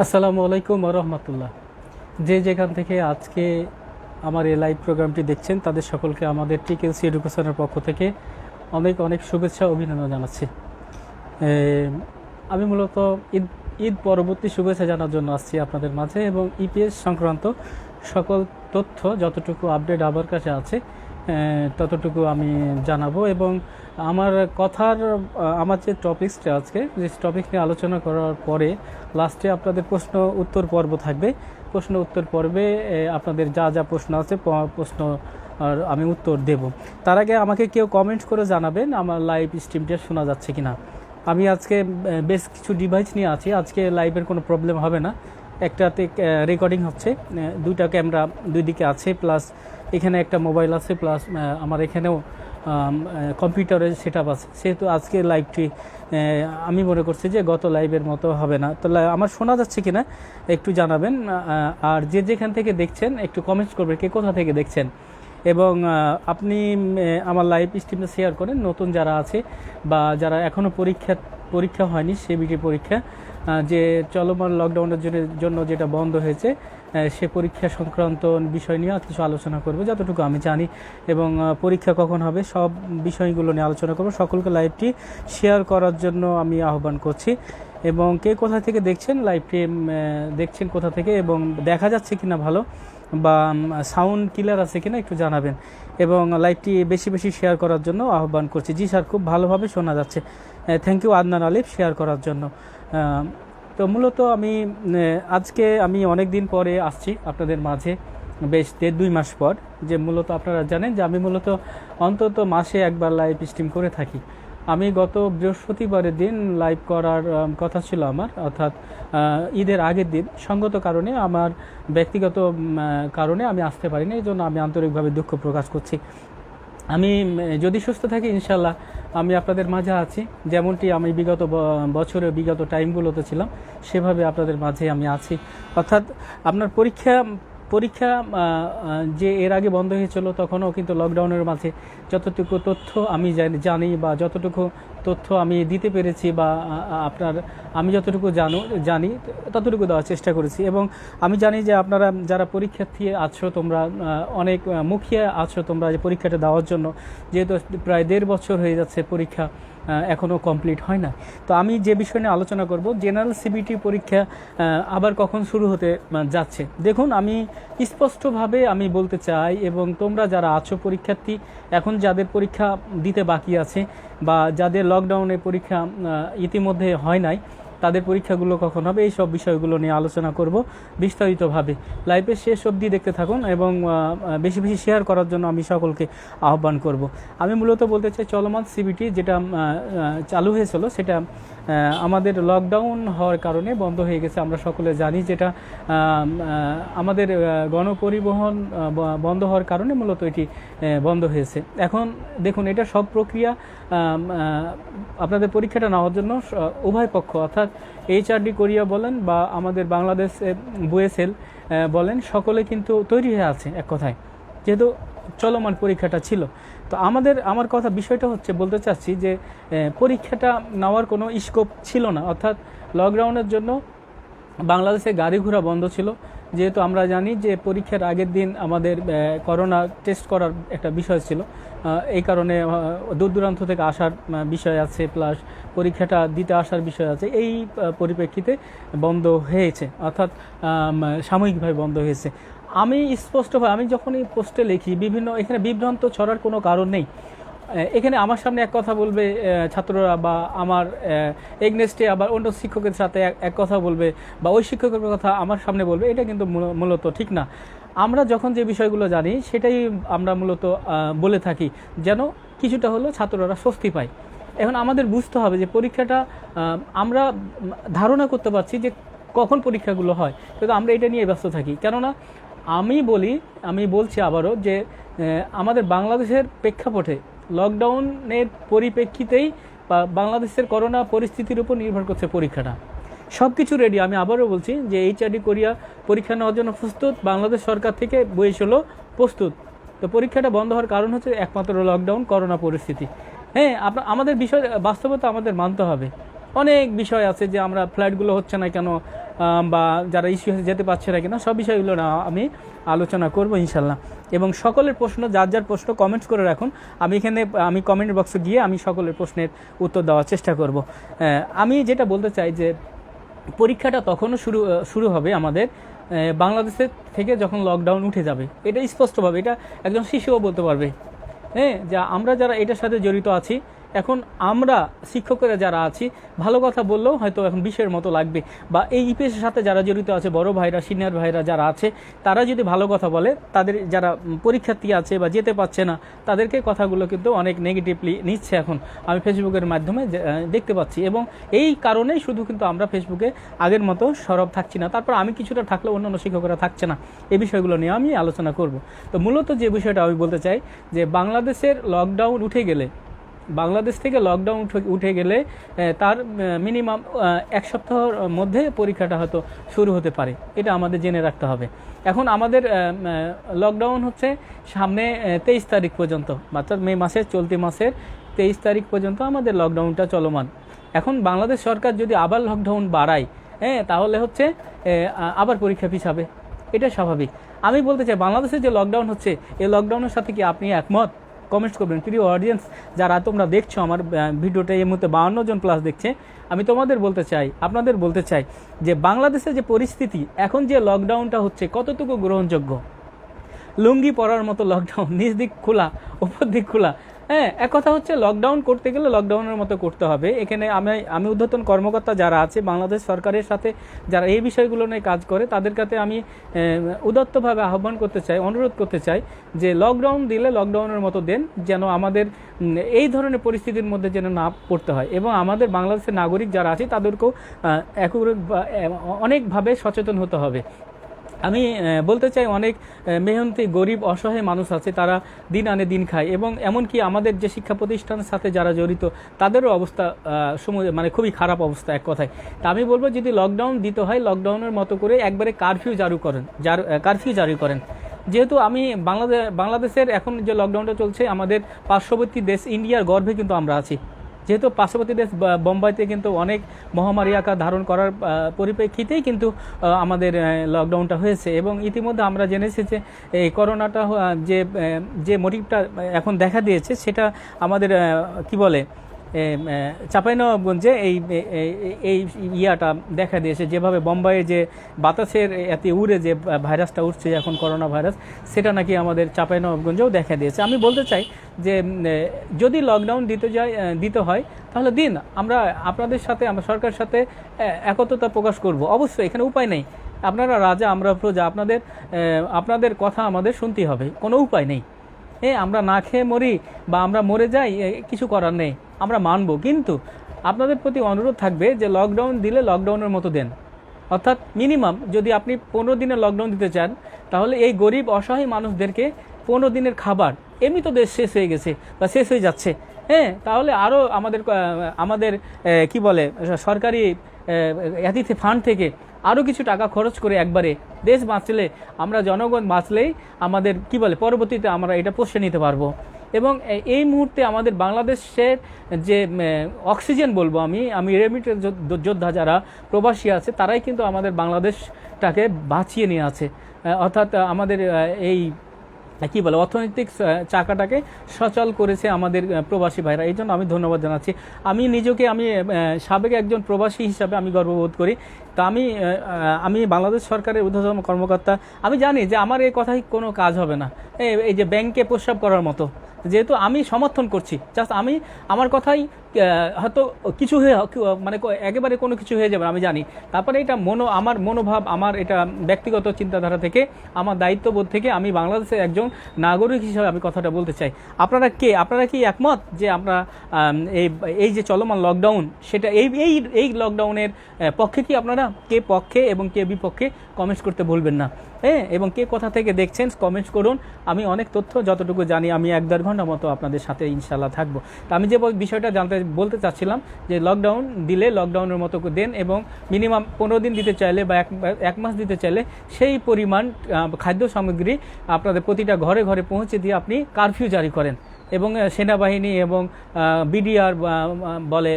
আসসালামু আলাইকুম রহমতুল্লাহ। যে যেখান থেকে আজকে আমার এই লাইভ প্রোগ্রামটি দেখছেন তাদের সকলকে আমাদের টিকেলসি এডুকেশনের পক্ষ থেকে অনেক অনেক শুভেচ্ছা অভিনন্দন জানাচ্ছি। আমি মূলত ঈদ ঈদ পরবর্তী শুভেচ্ছা জানার জন্য আসছি আপনাদের মাঝে, এবং ইপিএস সংক্রান্ত সকল তথ্য যতটুকু আপডেট আমার কাছে আছে ততটুকু আমি জানাবো। এবং আমার কথার আমার যে টপিক্সটা আজকে যে টপিক নিয়ে আলোচনা করার পরে লাস্টে আপনাদের প্রশ্ন উত্তর পর্ব থাকবে। প্রশ্ন উত্তর পর্বে আপনাদের যা যা প্রশ্ন আছে প্রশ্ন আর আমি উত্তর দেব। তার আগে আমাকে কেউ কমেন্ট করে জানাবেন আমার লাইভ স্ট্রিমটা শোনা যাচ্ছে কিনা। আমি আজকে বেশ কিছু ডিভাইস নিয়ে আছি, আজকে লাইভের কোনো প্রবলেম হবে না। একটাতে রেকর্ডিং হচ্ছে, দুইটা ক্যামেরা দুই দিকে আছে, প্লাস এখানে একটা মোবাইল আছে, প্লাস আমার এখানেও কম্পিউটারের সেট আপ আছে। সেহেতু আজকে লাইভটি আমি মনে করছি যে গত লাইভের মতো হবে না। তো আমার শোনা যাচ্ছে কিনা একটু জানাবেন। আর যে যেখান থেকে দেখছেন একটু কমেন্টস করবেন কে কোথা থেকে দেখছেন, এবং আপনি আমার লাইভ স্ট্রিমটা শেয়ার করেন নতুন যারা আছে বা যারা এখনও পরীক্ষা হয়নি সিবিটি পরীক্ষা, যে চলমান লকডাউনের জন্য যেটা বন্ধ হয়েছে সে পরীক্ষা সংক্রান্ত বিষয় নিয়ে কিছু আলোচনা করব যতটুকু আমি জানি, এবং পরীক্ষা কখন হবে সব বিষয়গুলো নিয়ে আলোচনা করব। সকলকে লাইভটি শেয়ার করার জন্য আমি আহ্বান করছি। এবং কে কোথা থেকে দেখছেন লাইভটি দেখছেন কোথা থেকে, এবং দেখা যাচ্ছে কিনা ভালো বা সাউন্ড ক্লিয়ার আছে কিনা একটু জানাবেন, এবং লাইভটি বেশি বেশি শেয়ার করার জন্য আহ্বান করছি। জি স্যার, খুব ভালোভাবে শোনা যাচ্ছে। Thank you Adnan Alif share করার জন্য। তো মূলত আজকে আমি অনেক দিন পরে আসছি আপনাদের মাঝে, বেশ 1.5-2 মাস পর। যে মূলত আপনারা জানেন যে আমি মূলত অন্তত মাসে একবার লাইভ স্ট্রিম করে থাকি। আমি গত বৃহস্পতিবারের দিন লাইভ করার কথা ছিল আমার, অর্থাৎ ঈদের আগের দিন। সঙ্গত কারণে আমার ব্যক্তিগত কারণে আমি আসতে পারিনি, এই জন্য আমি আন্তরিকভাবে দুঃখ প্রকাশ করছি। আমি যদি সুস্থ থাকি ইনশাল্লাহ আমি আপনাদের মাঝে আছি, যেমনটি আমি বিগত বছরে বিগত টাইমগুলোতে ছিলাম সেভাবে আপনাদের মাঝে আমি আছি। অর্থাৎ আপনার পরীক্ষা যে এর আগে বন্ধ হয়েছিল তখনও কিন্তু লকডাউনের মাঝে যতটুকু তথ্য আমি জানি বা যতটুকু তথ্য আমি দিতে পেরেছি বা আমি যতটুকু জানি ততটুকু দেওয়ার চেষ্টা করেছি। এবং আমি জানি যে আপনারা যারা পরীক্ষার্থী আছো তোমরা অনেক মুখিয়ে আছো তোমরা যে পরীক্ষাটা দেওয়ার জন্য, যেহেতু প্রায় 1.5 বছর হয়ে যাচ্ছে পরীক্ষা এখনও কমপ্লিট হয় না। তো আমি যে বিষয় নিয়ে আলোচনা করব, জেনারেল সিবিটি পরীক্ষা আবার কখন শুরু হতে যাচ্ছে। দেখুন, আমি স্পষ্টভাবে আমি বলতে চাই, এবং তোমরা যারা আছো পরীক্ষার্থী এখন যাদের পরীক্ষা দিতে বাকি আছে বা যাদের লকডাউনে পরীক্ষা ইতিমধ্যে হয় নাই, তাদের পরীক্ষাগুলো কখন হবে এই সব বিষয়গুলো নিয়ে আলোচনা করব বিস্তারিতভাবে। লাইভে শেষ অবধি দেখতে থাকুন এবং বেশি বেশি শেয়ার করার জন্য আমি সকলকে আহ্বান করব। আমি মূলত বলতে চাই চলমান সিবিটি যেটা চালু হয়েছিল সেটা আমাদের লকডাউন হওয়ার কারণে বন্ধ হয়ে গেছে, আমরা সকলে জানি। যেটা আমাদের গণপরিবহন বন্ধ হওয়ার কারণে মূলত এটি বন্ধ হয়েছে। এখন দেখুন, এটা সব প্রক্রিয়া আপনাদের পরীক্ষাটা নেওয়ার জন্য উভয় পক্ষ অর্থাৎ এইচআরডি কোরিয়া বলেন বা আমাদের বাংলাদেশ বুয়েসেল বলেন, সকলে কিন্তু তৈরি হয়ে আছে এক কথায়, যেহেতু চলমান পরীক্ষাটা ছিল। তো আমার কথা বিষয়টা হচ্ছে বলতে চাচ্ছি যে পরীক্ষাটা নেওয়ার কোনো স্কোপ ছিল না, অর্থাৎ লকডাউনের জন্য বাংলাদেশে গাড়ি ঘোড়া বন্ধ ছিল। যেহেতু আমরা জানি যে পরীক্ষার আগের দিন আমাদের করোনা টেস্ট করার একটা বিষয় ছিল, এই কারণে দূর দূরান্ত থেকে আসার বিষয় আছে, প্লাস পরীক্ষাটা দিতে আসার বিষয় আছে। এই পরিপ্রেক্ষিতে বন্ধ হয়েছে, অর্থাৎ সাময়িকভাবে বন্ধ হয়েছে। আমি স্পষ্টভাবে আমি যখনই পোস্টে লিখি এখানে বিভ্রান্ত ছড়ার কোনো কারণ নেই। এখানে আমার সামনে এক কথা বলবে ছাত্ররা, বা আমার এগনেস্টে আবার অন্য শিক্ষকের সাথে এক কথা বলবে, বা ওই শিক্ষকের কথা আমার সামনে বলবে, এটা কিন্তু মূলত ঠিক না। আমরা যখন যে বিষয়গুলো জানি সেটাই আমরা মূলত বলে থাকি, যেন কিছুটা হলেও ছাত্ররা স্বস্তি পায়। এখন আমাদের বুঝতে হবে যে পরীক্ষাটা আমরা ধারণা করতে পারছি যে কখন পরীক্ষাগুলো হয়, কিন্তু আমরা এটা নিয়ে ব্যস্ত থাকি। কেননা আমি বলছি আবারও যে আমাদের বাংলাদেশের প্রেক্ষাপটে লকডাউনের পরিপ্রেক্ষিতেই বা বাংলাদেশের করোনা পরিস্থিতির উপর নির্ভর করছে পরীক্ষাটা। সব কিছু রেডি। আমি আবারও বলছি যে এইচআরডি কোরিয়া পরীক্ষা নেওয়ার জন্য প্রস্তুত, বাংলাদেশ সরকার থেকে বইয়েছিল প্রস্তুত। তো পরীক্ষাটা বন্ধ হওয়ার কারণ হচ্ছে একমাত্র লকডাউন, করোনা পরিস্থিতি। হ্যাঁ, আমাদের বিষয় বাস্তবতা আমাদের মানতে হবে। অনেক বিষয় আছে যে আমরা ফ্লাইটগুলো হচ্ছে না কেন, বা যারা ইস্যু যেতে পারছে না কিনা, সব বিষয়গুলো না আমি আলোচনা করব ইনশাল্লাহ। এবং সকলের প্রশ্ন, যার যার প্রশ্ন কমেন্টস করে রাখুন, আমি কমেন্ট বক্সে গিয়ে আমি সকলের প্রশ্নের উত্তর দেওয়ার চেষ্টা করব। আমি যেটা বলতে চাই যে পরীক্ষাটা তখনও শুরু হবে আমাদের বাংলাদেশের থেকে যখন লকডাউন উঠে যাবে। এটা স্পষ্টভাবে, এটা একজন শিশুও বলতে পারবে। হ্যাঁ, যা আমরা যারা এটার সাথে জড়িত আছি, এখন আমরা শিক্ষকেরা যারা আছি, ভালো কথা বললেও হয়তো এখন বিষয়ের মতো লাগবে, বা এই ইপিএসের সাথে যারা জড়িত আছে, বড় ভাইরা, সিনিয়র ভাইরা যারা আছে, তারা যদি ভালো কথা বলে, তাদের যারা পরীক্ষার্থী আছে বা যেতে পারছে না, তাদেরকে কথাগুলো কিন্তু অনেক নেগেটিভলি নিচ্ছে এখন আমি ফেসবুকের মাধ্যমে দেখতে পাচ্ছি। এবং এই কারণেই শুধু কিন্তু আমরা ফেসবুকে আগের মতো সরব থাকছি না, তারপর আমি কিছুটা থাকলেও অন্যান্য শিক্ষকরা থাকছে না। এই বিষয়গুলো নিয়ে আমি আলোচনা করব। তো মূলত যে বিষয়টা আমি বলতে চাই যে বাংলাদেশের লকডাউন উঠে গেলে, বাংলাদেশ থেকে লকডাউন উঠে গেলে তার মিনিমাম 1 সপ্তাহের মধ্যে পরীক্ষাটা হয়তো শুরু হতে পারে, এটা আমাদের জেনে রাখতে হবে। এখন আমাদের লকডাউন হচ্ছে সামনে 23 তারিখ পর্যন্ত, অর্থাৎ মে মাসের চলতি মাসের 23 তারিখ পর্যন্ত আমাদের লকডাউনটা চলমান। এখন বাংলাদেশ সরকার যদি আবার লকডাউন বাড়ায়, তাহলে হচ্ছে আবার পরীক্ষা পিছাবে, এটা স্বাভাবিক। আমি বলতে চাই বাংলাদেশের যে লকডাউন হচ্ছে, এই লকডাউনের সাথে কি আপনি একমত? কমেন্টস করবেন। প্রিয় অডিয়েন্স যারা তোমরা দেখছো আমার ভিডিওটা, এই মুহূর্তে 52 জন প্লাস দেখছে, আমি তোমাদের বলতে চাই, আপনাদের বলতে চাই যে বাংলাদেশের যে পরিস্থিতি, এখন যে লকডাউনটা হচ্ছে কতটুকু গ্রহণযোগ্য? লুঙ্গি পরার মতো লকডাউন, নিচ দিক খোলা, উপর দিক খোলা। এক কথা হচ্ছে লকডাউন করতে গেলে লকডাউনের মতো করতে হবে। এখানে আমি ঊর্ধ্বতন কর্মকর্তা যারা আছে বাংলাদেশ সরকারের সাথে, যারা এই বিষয়গুলো নিয়ে কাজ করে, তাদের কাছে আমি উদাত্তভাবে আহ্বান করতে চাই, অনুরোধ করতে চাই যে লকডাউন দিলে লকডাউনের মতো দেন, যেন আমাদের এই ধরনের পরিস্থিতির মধ্যে যেন না পড়তে হয়। এবং আমাদের বাংলাদেশের নাগরিক যারা আছে তাদেরকেও অনেকভাবে সচেতন হতে হবে। আমি বলতে চাই অনেক মেহনতি গরিব অসহায় মানুষ আছে, তারা দিন আনে দিন খায়, এবং এমনকি আমাদের যে শিক্ষা প্রতিষ্ঠানের সাথে যারা জড়িত তাদেরও অবস্থা মানে খুবই খারাপ অবস্থা এক কথায়। তা আমি বলবো যদি লকডাউন দিতে হয়, লকডাউনের মতো করে একবারে কারফিউ জারি করেন। যেহেতু আমি বাংলাদেশের এখন যে লকডাউনটা চলছে, আমাদের পার্শ্ববর্তী দেশ ইন্ডিয়ার গর্ভে কিন্তু আমরা আছি। যেহেতু পার্শ্ববর্তী দেশ বোম্বাইতে কিন্তু অনেক মহামারী আকার ধারণ করার পরিপ্রেক্ষিতেই কিন্তু আমাদের লকডাউনটা হয়েছে। এবং ইতিমধ্যে আমরা জেনেছি যে এই করোনাটা যে মোটিভটা এখন দেখা দিয়েছে, সেটা আমাদের কি বলে চাঁপাইনবাবগঞ্জে এই ইয়াটা দেখা দিয়েছে, যেভাবে বোম্বাইয়ে যে বাতাসের এতে উড়ে যে ভাইরাসটা উঠছে এখন করোনা ভাইরাস, সেটা নাকি আমাদের চাঁপাইনবাবগঞ্জেও দেখা দিয়েছে। আমি বলতে চাই যে যদি লকডাউন দিতে হয় তাহলে দিন, আমরা আপনাদের সাথে, আমরা সরকারের সাথে একত্রতা প্রকাশ করব। অবশ্যই এখানে উপায় নেই, আপনারা রাজা আমরা প্রজা, আপনাদের কথা আমাদের শুনতেই হবে, কোনো উপায় নেই। আমরা না খেয়ে মরি বা আমরা মরে যাই, কিছু করার নেই, আমরা মানব। কিন্তু আপনাদের প্রতি অনুরোধ থাকবে যে লকডাউন দিলে লকডাউনের মতো দেন। অর্থাৎ মিনিমাম যদি আপনি 15 দিনের লকডাউন দিতে চান, তাহলে এই গরিব অসহায় মানুষদেরকে 15 দিনের খাবার, এমনি তো দেশ শেষ হয়ে গেছে বা শেষ হয়ে যাচ্ছে, তাহলে আরও আমাদের কি বলে সরকারি অ্যাতিথি ফান্ড থেকে আরও কিছু টাকা খরচ করে একবারে দেশ বাঁচলে, আমরা জনগণ বাঁচলেই আমাদের কি বলে পরবর্তীতে আমরা এটা পোষে নিতে পারবো। এবং এই মুহূর্তে আমাদের বাংলাদেশের যে অক্সিজেন বলবো আমি রেমিটের যোদ্ধা যারা প্রবাসী আছে, তারাই কিন্তু আমাদের বাংলাদেশটাকে বাঁচিয়ে নিয়ে আছে। অর্থাৎ আমাদের এই কি বলে অর্থনৈতিক চাকাটাকে সচল করেছে আমাদের প্রবাসী ভাইরা। এই জন্য আমি ধন্যবাদ জানাচ্ছি। আমি নিজেকে সাবেক একজন প্রবাসী হিসাবে আমি গর্ববোধ করি। তা আমি বাংলাদেশ সরকারের ঊর্ধ্বতন কর্মকর্তা, আমি জানি যে আমার এই কথাই কোনো কাজ হবে না, এই যে ব্যাংকে প্রস্রাব করার মতো। যেহেতু আমি সমর্থন করছি, জাস্ট আমার কথাই হয়তো কিছু মানে একেবারে কোনো কিছু হয়ে যাবে আমি জানি, তারপরে এটা আমার মনোভাব, আমার এটা ব্যক্তিগত চিন্তাধারা থেকে, আমার দায়িত্ববোধ থেকে আমি বাংলাদেশের একজন নাগরিক হিসাবে আমি কথাটা বলতে চাই। আপনারা কি একমত যে আমরা এই যে চলমান লকডাউন, সেটা এই লকডাউনের পক্ষে কি আপনারা? কে পক্ষে এবং কে বিপক্ষে কমেন্টস করতে ভুলবেন না। এবং কে কোথা থেকে দেখছেন কমেন্টস করুন। আমি অনেক তথ্য যতটুকু জানি আমি 1-1.5 ঘন্টা মতো আপনাদের সাথে ইনশাল্লাহ থাকবো। তা আমি যে বিষয়টা বলতে চাচ্ছিলাম যে লকডাউন দিলে লকডাউনের মতো দেন, এবং মিনিমাম 15 দিন দিতে চাইলে বা 1 মাস দিতে চাইলে সেই পরিমাণ খাদ্য সামগ্রী আপনাদের প্রতিটা ঘরে ঘরে পৌঁছে দিয়ে আপনি কারফিউ জারি করেন। এবং সেনাবাহিনী এবং বিডিআর বলে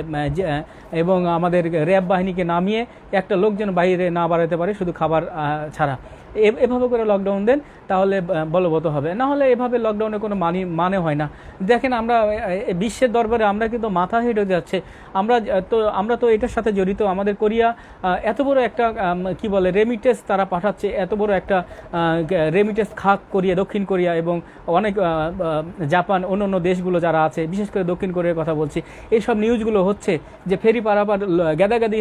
এবং আমাদের র্যাব বাহিনীকে নামিয়ে একটা লোক যেন বাইরে না বাড়াতে পারে শুধু খাবার ছাড়া, এভাবে করে লকডাউন দেন, তাহলে বলবৎ হবে। না হলে এভাবে লকডাউনের কোনো মানে হয় না। দেখেন আমরা বিশ্বের দরবারে আমরা কিন্তু মাথা হেঁট হয়ে যাচ্ছে। আমরা তো এটার সাথে জড়িত। আমাদের কোরিয়া এত বড় একটা কি বলে রেমিটেন্স তারা পাঠাচ্ছে, এত বড় একটা রেমিটেন্স খাত কোরিয়া, দক্ষিণ কোরিয়া এবং অনেক জাপান, অন্য দেশগুলো যারা আছে, বিশেষ করে দক্ষিণ কোরিয়ার কথা বলছি, এইসব নিউজগুলো হচ্ছে যে ফেরি পারাপার গাদাগাদি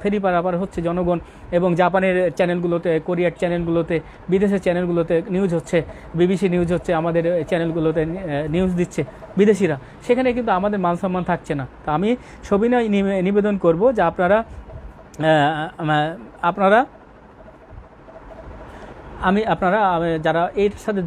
ফেরি পারাপার হচ্ছে জনগণ, এবং জাপানের চ্যানেলগুলোতে, কোরিয়ার চ্যানেলগুলোতে, বিদেশের চ্যানেলগুলোতে নিউজ হচ্ছে, বিবিসি নিউজ হচ্ছে, আমাদের চ্যানেলগুলোতে নিউজ দিচ্ছে বিদেশিরা। সেখানে কিন্তু আমাদের মান সম্মান থাকছে না। তো আমি সবিনয় নিবেদন করব যে আপনারা যারা এর সাথে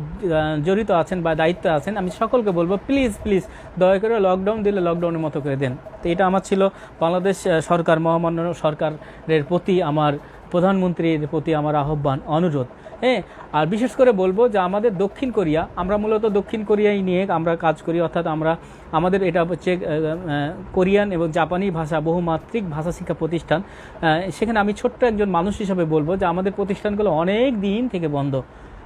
জড়িত আছেন বা দায়িত্ব আছেন, আমি সকলকে বলবো প্লিজ দয়া করে লকডাউন দিলে লকডাউনের মতো করে দেন। তো এটা আমার ছিল বাংলাদেশ সরকার, মহামান্য সরকারের প্রতি আমার, প্রধানমন্ত্রীর প্রতি আমার আহ্বান, অনুরোধ। হ্যাঁ, আর বিশেষ করে বলবো যে আমাদের দক্ষিণ কোরিয়া, আমরা মূলত দক্ষিণ কোরিয়ায় নিয়ে আমরা কাজ করি, অর্থাৎ আমাদের এটা হচ্ছে কোরিয়ান এবং জাপানি ভাষা বহুমাত্রিক ভাষা শিক্ষা প্রতিষ্ঠান। সেখানে আমি ছোট্ট একজন মানুষ হিসাবে বলবো যে আমাদের প্রতিষ্ঠানগুলো অনেক দিন থেকে বন্ধ।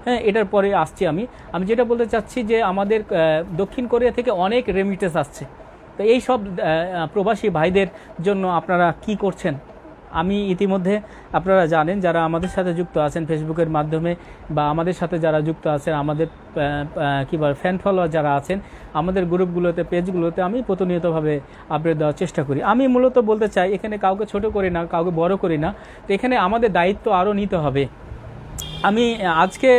হ্যাঁ, এটার পরে আসছি আমি যেটা বলতে চাচ্ছি যে আমাদের দক্ষিণ কোরিয়া থেকে অনেক রেমিটেন্স আসছে। তো এই সব প্রবাসী ভাইদের জন্য আপনারা কি করছেন? আমি ইতিমধ্যে, আপনারা জানেন যারা আমাদের সাথে যুক্ত আছেন ফেসবুকের মাধ্যমে, বা আমাদের সাথে যারা যুক্ত আছেন, আমাদের কী বলে ফ্যান ফলোয়ার যারা আছেন, আমাদের গ্রুপগুলোতে, পেজগুলোতে আমি প্রতিনিয়তভাবে আপডেট দেওয়ার চেষ্টা করি। আমি মূলত বলতে চাই এখানে কাউকে ছোট করি না, কাউকে বড় করি না। তো এখানে আমাদের দায়িত্ব আরও নিতে হবে। আমি আজকে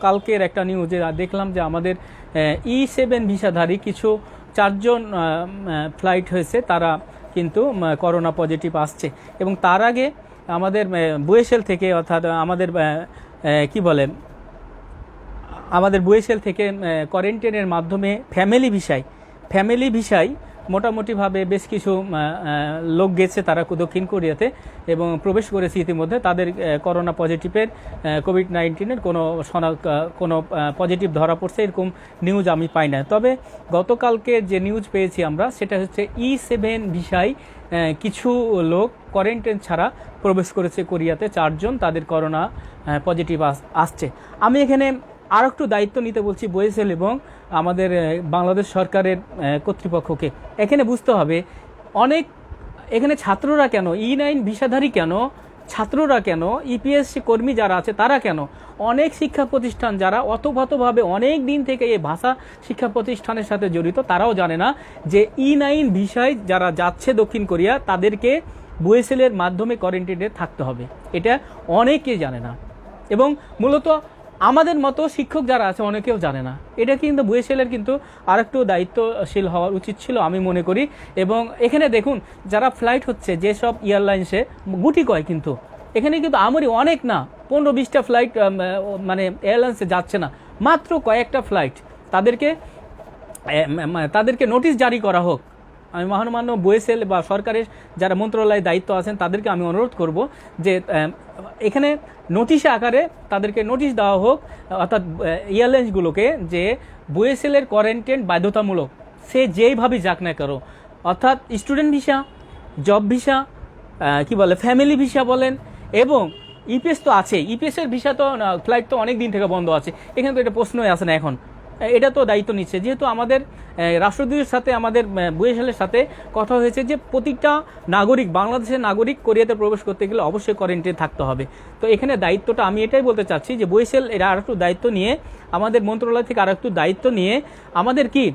কালকের একটা নিউজে দেখলাম যে আমাদের E7 ভিসাধারী কিছু 4 জন ফ্লাইট হয়েছে, তারা কিন্তু করোনা পজিটিভ আসছে। এবং তার আগে আমাদের বুয়েসেল থেকে, অর্থাৎ আমাদের কি বলে আমাদের বুয়েসেল থেকে কোয়ারেন্টাইনের মাধ্যমে ফ্যামিলি ভিসায় মোটামুটিভাবে বেশ কিছু লোক গেছে তারা দক্ষিণ কোরিয়াতে এবং প্রবেশ করেছে ইতিমধ্যে। তাদের করোনা পজিটিভের, কোভিড-19-এর কোনো পজিটিভ ধরা পড়ছে এরকম নিউজ আমি পাই না। তবে গতকালকে যে নিউজ পেয়েছি আমরা, সেটা হচ্ছে E7 ভিসায় কিছু লোক কোয়ারেন্টাইন ছাড়া প্রবেশ করেছে কোরিয়াতে, 4 জন, তাদের করোনা পজিটিভ আসছে। আমি এখানে আর একটু দায়িত্ব নিতে বলছি বুয়েসেল এবং আমাদের বাংলাদেশ সরকারের কর্তৃপক্ষকে। এখানে বুঝতে হবে এখানে ছাত্ররা কেন, E9 ভিসাধারী কেন, ছাত্ররা কেন, ইপিএস কর্মী যারা আছে তারা কেন, অনেক শিক্ষা প্রতিষ্ঠান যারা অতভাবে অনেক দিন থেকে এই ভাষা শিক্ষা প্রতিষ্ঠানের সাথে জড়িত, তারাও জানে না যে E9 ভিসায় যারা যাচ্ছে দক্ষিণ কোরিয়া তাদেরকে বুয়েসেলের মাধ্যমে কোয়ারেন্টাইনে থাকতে হবে। এটা অনেকেই জানে না, এবং মূলত আমাদের মতো শিক্ষক যারা আছে অনেকেও জানে না। এটা কিন্তু বুয়েসেলের কিন্তু আরেকটু দায়িত্বশীল হওয়ার উচিত ছিল আমি মনে করি। এবং এখানে দেখুন যারা ফ্লাইট হচ্ছে, যেসব এয়ারলাইন্সে গুটি কয়, কিন্তু এখানে কিন্তু আমারই অনেক না, 15-20টা ফ্লাইট মানে এয়ারলাইন্সে যাচ্ছে না, মাত্র কয়েকটা ফ্লাইট। তাদেরকে নোটিশ জারি করা হোক। আমি মহামান্য বুয়েসেল বা সরকারের যারা মন্ত্রণালয়ে দায়িত্ব আছেন তাদেরকে আমি অনুরোধ করব যে এখানে নোটিশ আকারে তাদেরকে নোটিশ দেওয়া হোক, অর্থাৎ এয়ারলাইন্সগুলোকে, যে বুয়েসেলের কোয়ারেন্টাইন বাধ্যতামূলক, সে যেইভাবেই যাক না করো, অর্থাৎ স্টুডেন্ট ভিসা, জব ভিসা, কি বলে ফ্যামিলি ভিসা বলেন, এবং ইপিএস তো আছে, ইপিএসের ভিসা তো ফ্লাইট তো অনেক দিন থেকে বন্ধ আছে, এখানে তো এটা প্রশ্নই আসে না। এখন এটা তো দায়িত্ব নিচ্ছে, যেহেতু আমাদের রাষ্ট্রদূতের সাথে, আমাদের বুয়েসেলের সাথে কথা হয়েছে যে প্রতিটা নাগরিক, বাংলাদেশের নাগরিক কোরিয়াতে প্রবেশ করতে গেলে অবশ্যই কোয়ারেন্টাইনে থাকতে হবে। তো এখানে দায়িত্বটা আমি এটাই বলতে চাচ্ছি যে বুয়েসেল এরা আর একটু দায়িত্ব নিয়ে, আমাদের মন্ত্রণালয় থেকে আর একটু দায়িত্ব নিয়ে আমাদের কি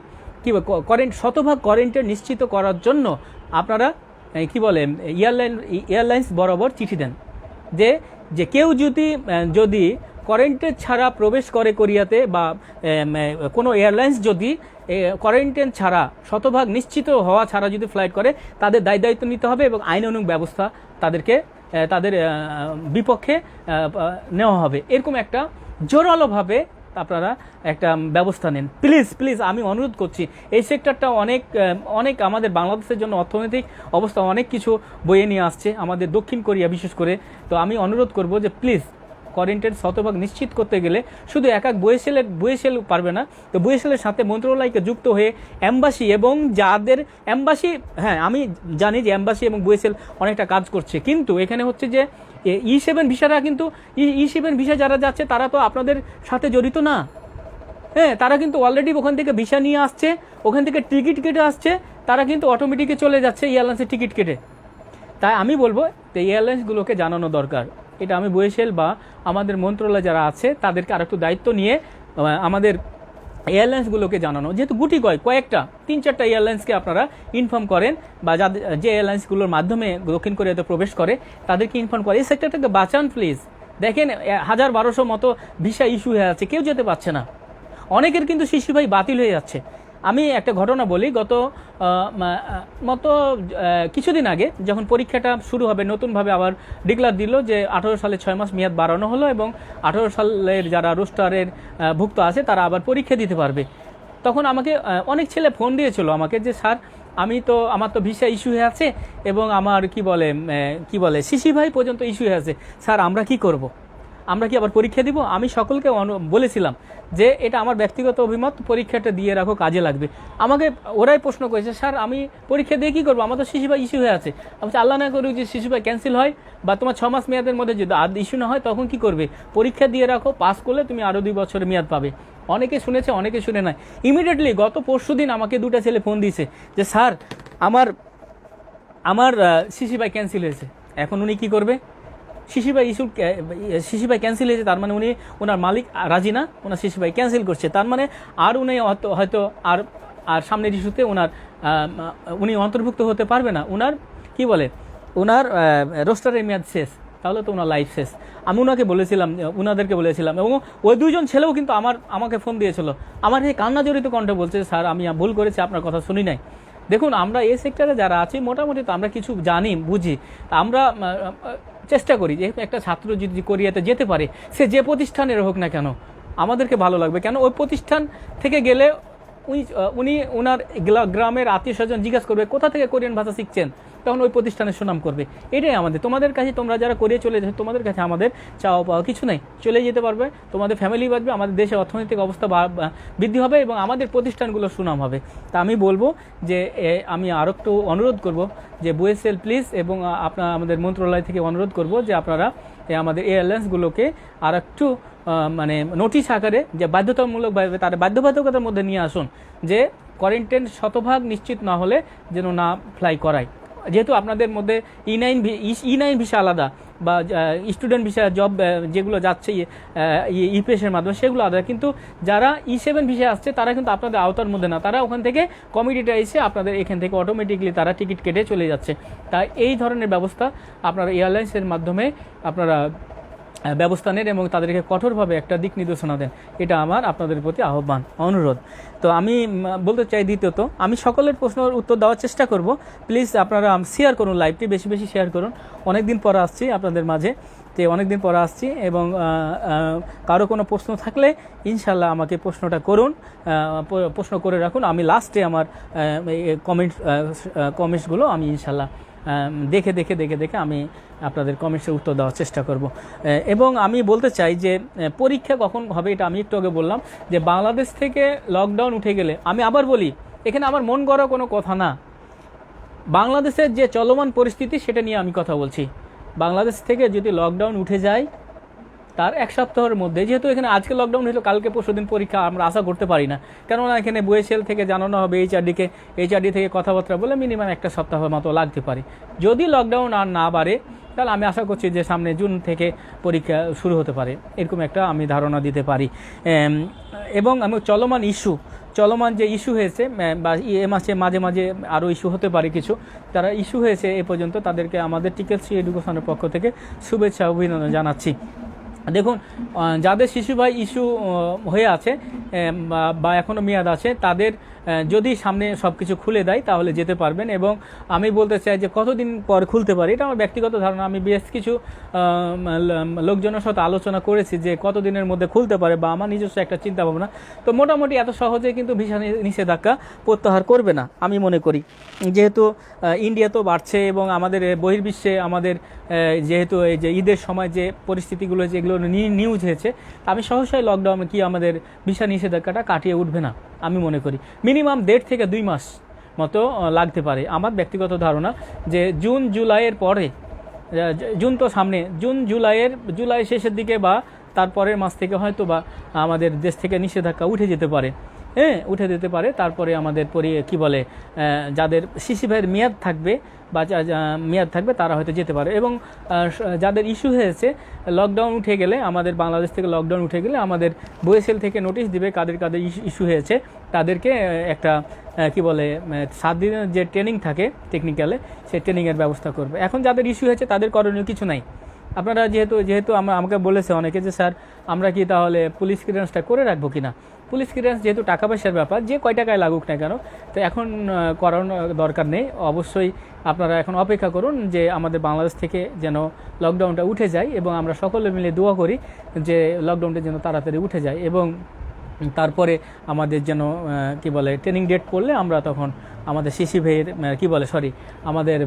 শতভাগ কোয়ারেন্টাইন নিশ্চিত করার জন্য আপনারা কি বলেন এয়ারলাইন্স বরাবর চিঠি দেন যে কেউ যদি কোয়ারেন্টাইন ছাড়া প্রবেশ করে কোরিয়াতে, বা কোনো এয়ারলাইন্স যদি কোয়ারেন্টাইন ছাড়া, শতভাগ নিশ্চিত হওয়া ছাড়া যদি ফ্লাইট করে, তাদের দায়িত্ব নিতে হবে এবং আইনানুগ ব্যবস্থা তাদের বিপক্ষে নেওয়া হবে। এরকম একটা জোরালোভাবে আপনারা একটা ব্যবস্থা নেন প্লিজ। আমি অনুরোধ করছি, এই সেক্টরটা অনেক আমাদের বাংলাদেশের জন্য অর্থনৈতিক অবস্থা অনেক কিছু বয়ে নিয়ে আসছে, আমাদের দক্ষিণ কোরিয়া বিশেষ করে। তো আমি অনুরোধ করব যে প্লিজ কোয়ারেন্টাইন শতভাগ নিশ্চিত করতে গেলে শুধু বুয়েসেল পারবে না, তো বুয়েসেলের সাথে মন্ত্রণালয়কে যুক্ত হয়ে এম্বাসি এবং যাদের এম্বাসি, হ্যাঁ আমি জানি যে এম্বাসি এবং বুয়েসেল অনেকটা কাজ করছে, কিন্তু এখানে হচ্ছে যে E7 ভিসারা কিন্তু E7 ভিসা যারা যাচ্ছে তারা তো আপনাদের সাথে জড়িত না। হ্যাঁ, তারা কিন্তু অলরেডি ওখান থেকে ভিসা নিয়ে আসছে, ওখান থেকে টিকিট কেটে আসছে, তারা কিন্তু অটোমেটিকে চলে যাচ্ছে এয়ারলাইন্সের টিকিট কেটে। তাই আমি বলবো যে এয়ারলাইন্সগুলোকে জানানো দরকার, এটা আমি বুয়েসেল বা আমাদের মন্ত্রণালয় যারা আছে তাদেরকে আরেকটু দায়িত্ব নিয়ে আমাদের এয়ারলাইন্সগুলোকে জানানো, যেহেতু কয়েকটা 3-4টা এয়ারলাইন্সকে আপনারা ইনফর্ম করেন, বা যে এয়ারলাইন্সগুলোর মাধ্যমে দক্ষিণ কোরিয়াতে প্রবেশ করে তাদেরকে ইনফর্ম করে, এই সেক্টরটাকে বাঁচান প্লিজ। দেখেন 1000-1200 মতো ভিসা ইস্যু হয়ে আছে, কেউ যেতে পারছে না, অনেকের কিন্তু শিশুভাই বাতিল হয়ে যাচ্ছে। আমি একটা ঘটনা বলি, কিছুদিন আগে যখন পরীক্ষাটা শুরু হবে, নতুনভাবে আবার ডিক্লার দিল যে 18 সালে 6 মাস মেয়াদ বাড়ানো হলো এবং 18 সালের যারা রোস্টারের ভুক্ত আছে তারা আবার পরীক্ষা দিতে পারবে। তখন আমাকে অনেক ছেলে ফোন দিয়েছিল আমাকে যে স্যার আমার তো ভিসা ইস্যু হয়ে আছে এবং আমার কি বলে শিশিভাই পর্যন্ত ইস্যু হয়ে আছে, স্যার আমরা কি করব, আমরা কি আবার পরীক্ষা দিব? আমি সকলকে বলেছিলাম যে এটা আমার ব্যক্তিগত অভিমত, পরীক্ষাটা দিয়ে রাখো, কাজে লাগবে। আমাকে ওরাই প্রশ্ন করেছে, স্যার আমি পরীক্ষা দিয়ে কী করবো, আমার তো শিশুভাই ইস্যু হয়ে আছে। আমি আল্লাহ না করুক যে শিশুভাই ক্যান্সেল হয় বা তোমার 6 মাস মেয়াদের মধ্যে যদি ইস্যু না হয় তখন কি করবে? পরীক্ষা দিয়ে রাখো, পাস করলে তুমি আরও 2 বছরের মেয়াদ পাবে। অনেকে শুনেছে, অনেকে শুনে নাই। ইমিডিয়েটলি গত পরশুদিন আমাকে 2টা ছেলে ফোন দিয়েছে যে স্যার আমার শিশুভাই ক্যান্সেল হয়েছে, এখন উনি কি করবে? শিশুভাই ক্যান্সেল হয়েছে, তার মানে ওনার মালিক রাজি না, ওনার শিশুভাই ক্যান্সেল করছে, তার মানে আর উনি হয়তো আর সামনের ইস্যুতে উনি অন্তর্ভুক্ত হতে পারবে না। ওনার রোস্টারের মেয়াদ শেষ, তাহলে তো ওনার লাইফ শেষ। আমি ওনাদেরকে বলেছিলাম এবং ওই 2জন ছেলেও কিন্তু আমাকে ফোন দিয়েছিল, আমার এই কান্না জড়িত কণ্ঠে বলছে স্যার আমি ভুল করেছি, আপনার কথা শুনি নাই। দেখুন, আমরা এই সেক্টরে যারা আছি মোটামুটি তো আমরা কিছু জানি বুঝি, আমরা চেষ্টা করি যে একটা ছাত্র যদি কোরিয়াতে যেতে পারে, সে যে প্রতিষ্ঠানের হোক না কেন, আমাদেরকে ভালো লাগবে। কেন ওই প্রতিষ্ঠান থেকে গেলে উনি ওনার গ্রামের আত্মীয় স্বজন জিজ্ঞাসা করবে কোথা থেকে কোরিয়ান ভাষা শিখছেন, তখন ওই প্রতিষ্ঠানের সুনাম করবে। এটাই তোমাদের কাছে, তোমরা যারা কোরিয়া চলে যাচ্ছে তোমাদের কাছে আমাদের চাওয়া পাওয়া কিছু নেই, চলে যেতে পারবে, তোমাদের ফ্যামিলি বাঁচবে, আমাদের দেশের অর্থনৈতিক অবস্থা বৃদ্ধি হবে এবং আমাদের প্রতিষ্ঠানগুলোর সুনাম হবে। তা আমি বলবো যে আমি আরও একটু অনুরোধ করব যে বুয়েসেল প্লিজ, এবং আমাদের মন্ত্রণালয় থেকে অনুরোধ করব যে আপনারা আমাদের এয়ারলাইন্সগুলোকে আর একটু নোটিশ আকারে যে বাধ্যতামূলকভাবে তার বাধ্যবাধকতার মধ্যে নিয়ে আসুন যে কোয়ারেন্টাইন শতভাগ নিশ্চিত না হলে যেন না ফ্লাই করায়। যেহেতু আপনাদের মধ্যে E9 ভিসা আলাদা বা স্টুডেন্ট ভিসা জব যেগুলো যাচ্ছে ইপিএসের মাধ্যমে সেগুলো আলাদা, কিন্তু যারা E7 ভিসা আসছে তারা কিন্তু আপনাদের আওতার মধ্যে না, তারা ওখান থেকে কমিটিটা এসে আপনাদের এখান থেকে অটোমেটিকলি তারা টিকিট কেটে চলে যাচ্ছে। তাই এই ধরনের ব্যবস্থা আপনারা এয়ারলাইন্সের মাধ্যমে আপনারা ব্যবস্থা নেন এবং তাদেরকে কঠোরভাবে একটা দিক নির্দেশনা দেন, এটা আমার আপনাদের প্রতি আহ্বান, অনুরোধ। তো আমি বলতে চাই, দ্বিতীয়ত আমি সকলের প্রশ্নের উত্তর দেওয়ার চেষ্টা করব, প্লিজ আপনারা শেয়ার করুন, লাইভটি বেশি বেশি শেয়ার করুন। অনেক দিন পরে আসছি আপনাদের মাঝে, এবং কারো কোনো প্রশ্ন থাকলে ইনশাল্লাহ আমাকে প্রশ্নটা করুন, প্রশ্ন করে রাখুন। আমি লাস্টে আমার কমেন্টসগুলো আমি ইনশাল্লাহ দেখে আমি আপনাদের কমেন্টসের উত্তর দেওয়ার চেষ্টা করব। এবং আমি বলতে চাই যে পরীক্ষা কখন হবে এটা আমি একটু আগে বললাম যে বাংলাদেশ থেকে লকডাউন উঠে গেলে, আমি আবার বলি এখানে আমার মন গড়া কোনো কথা না, বাংলাদেশের যে চলমান পরিস্থিতি সেটা নিয়ে আমি কথা বলছি। বাংলাদেশ থেকে যদি লকডাউন উঠে যায় তার 1 সপ্তাহের মধ্যে, যেহেতু এখানে আজকে লকডাউন হলো, কালকে পরশুদিন পরীক্ষা আমরা আশা করতে পারি না, কেননা এখানে বুয়েসেল থেকে জানানো হবে এইচআরডি থেকে কথাবার্তা বলে মিনিমাম 1 সপ্তাহ মতো লাগতে পারে। যদি লকডাউন আর না বাড়ে তাহলে আমি আশা করছি যে সামনে জুন থেকে পরীক্ষা শুরু হতে পারে, এরকম একটা আমি ধারণা দিতে পারি। এবং আমি চলমান যে ইস্যু হয়েছে বা এ মাসে মাঝে মাঝে আরও ইস্যু হতে পারে কিছু, যারা ইস্যু হয়েছে এ পর্যন্ত তাদেরকে আমাদের টিকেটস এডুকেশনের পক্ষ থেকে শুভেচ্ছা অভিনন্দন জানাচ্ছি। দেখুন, যাদের শিশুভাই ইস্যু হয়ে আছে বা এখনও মেয়াদ আছে তাদের যদি সামনে সব কিছু খুলে দেয় তাহলে যেতে পারবেন। এবং আমি বলতে চাই যে কতদিন পর খুলতে পারি, এটা আমার ব্যক্তিগত ধারণা। আমি বেশ কিছু লোকজনের সাথে আলোচনা করেছি যে কতদিনের মধ্যে খুলতে পারে, বা আমার নিজস্ব একটা চিন্তা ভাবনা। তো মোটামুটি এত সহজে কিন্তু ভিসা নিষেধাজ্ঞা প্রত্যাহার করবে না আমি মনে করি, যেহেতু ইন্ডিয়া তো বাড়ছে এবং আমাদের বহির্বিশ্বে আমাদের যেহেতু এই যে ঈদের সময় যে পরিস্থিতিগুলো যেগুলো নিউজ হয়েছে, আমি সহসাই লকডাউনে কি আমাদের ভিসা নিষেধাজ্ঞাটা কাটিয়ে উঠবে না আমি মনে করি। মিনিমাম 1.5 থেকে 2 মাস মতো লাগতে পারে আমার ব্যক্তিগত ধারণা, যে জুন জুলাইয়ের পরে, জুন তো সামনে, জুলাই শেষের দিকে বা তারপরের মাস থেকে হয়তো বা আমাদের দেশ থেকে নিষেধাজ্ঞা উঠে যেতে পারে, উঠে যেতে পারে। তারপরে আমাদের কি বলে যাদের শিশির মেয়াদ থাকবে বা মেয়াদ থাকবে তারা হয়তো যেতে পারে। এবং যাদের ইস্যু হয়েছে লকডাউন উঠে গেলে, আমাদের বাংলাদেশ থেকে লকডাউন উঠে গেলে আমাদের বইএসএল থেকে নোটিশ দিবে কাদের কাদের ইস্যু হয়েছে, তাদেরকে একটা কি বলে 7 দিনের যে ট্রেনিং থাকে টেকনিক্যালে, সেই ট্রেনিংয়ের ব্যবস্থা করবে। এখন যাদের ইস্যু হয়েছে তাদের করণীয় কিছু নাই। আপনারা যেহেতু আমাকে বলেছে অনেকে যে স্যার আমরা কি তাহলে পুলিশ ক্লিয়ারেন্সটা করে রাখবো কিনা। পুলিশ ক্লিয়ারেন্স যেহেতু টাকা পয়সার ব্যাপার, যে কয় টাকায় লাগুক না কেন, তো এখন করানোর দরকার নেই। অবশ্যই আপনারা এখন অপেক্ষা করুন যে আমাদের বাংলাদেশ থেকে যেন লকডাউনটা উঠে যায়, এবং আমরা সকলে মিলে দোয়া করি যে লকডাউনটা যেন তাড়াতাড়ি উঠে যায়। এবং তারপরে আমাদের যেন কি বলে ট্রেনিং ডেট পড়লে আমরা তখন আমাদের সিসি ভাইয়ের কি বলে আমাদের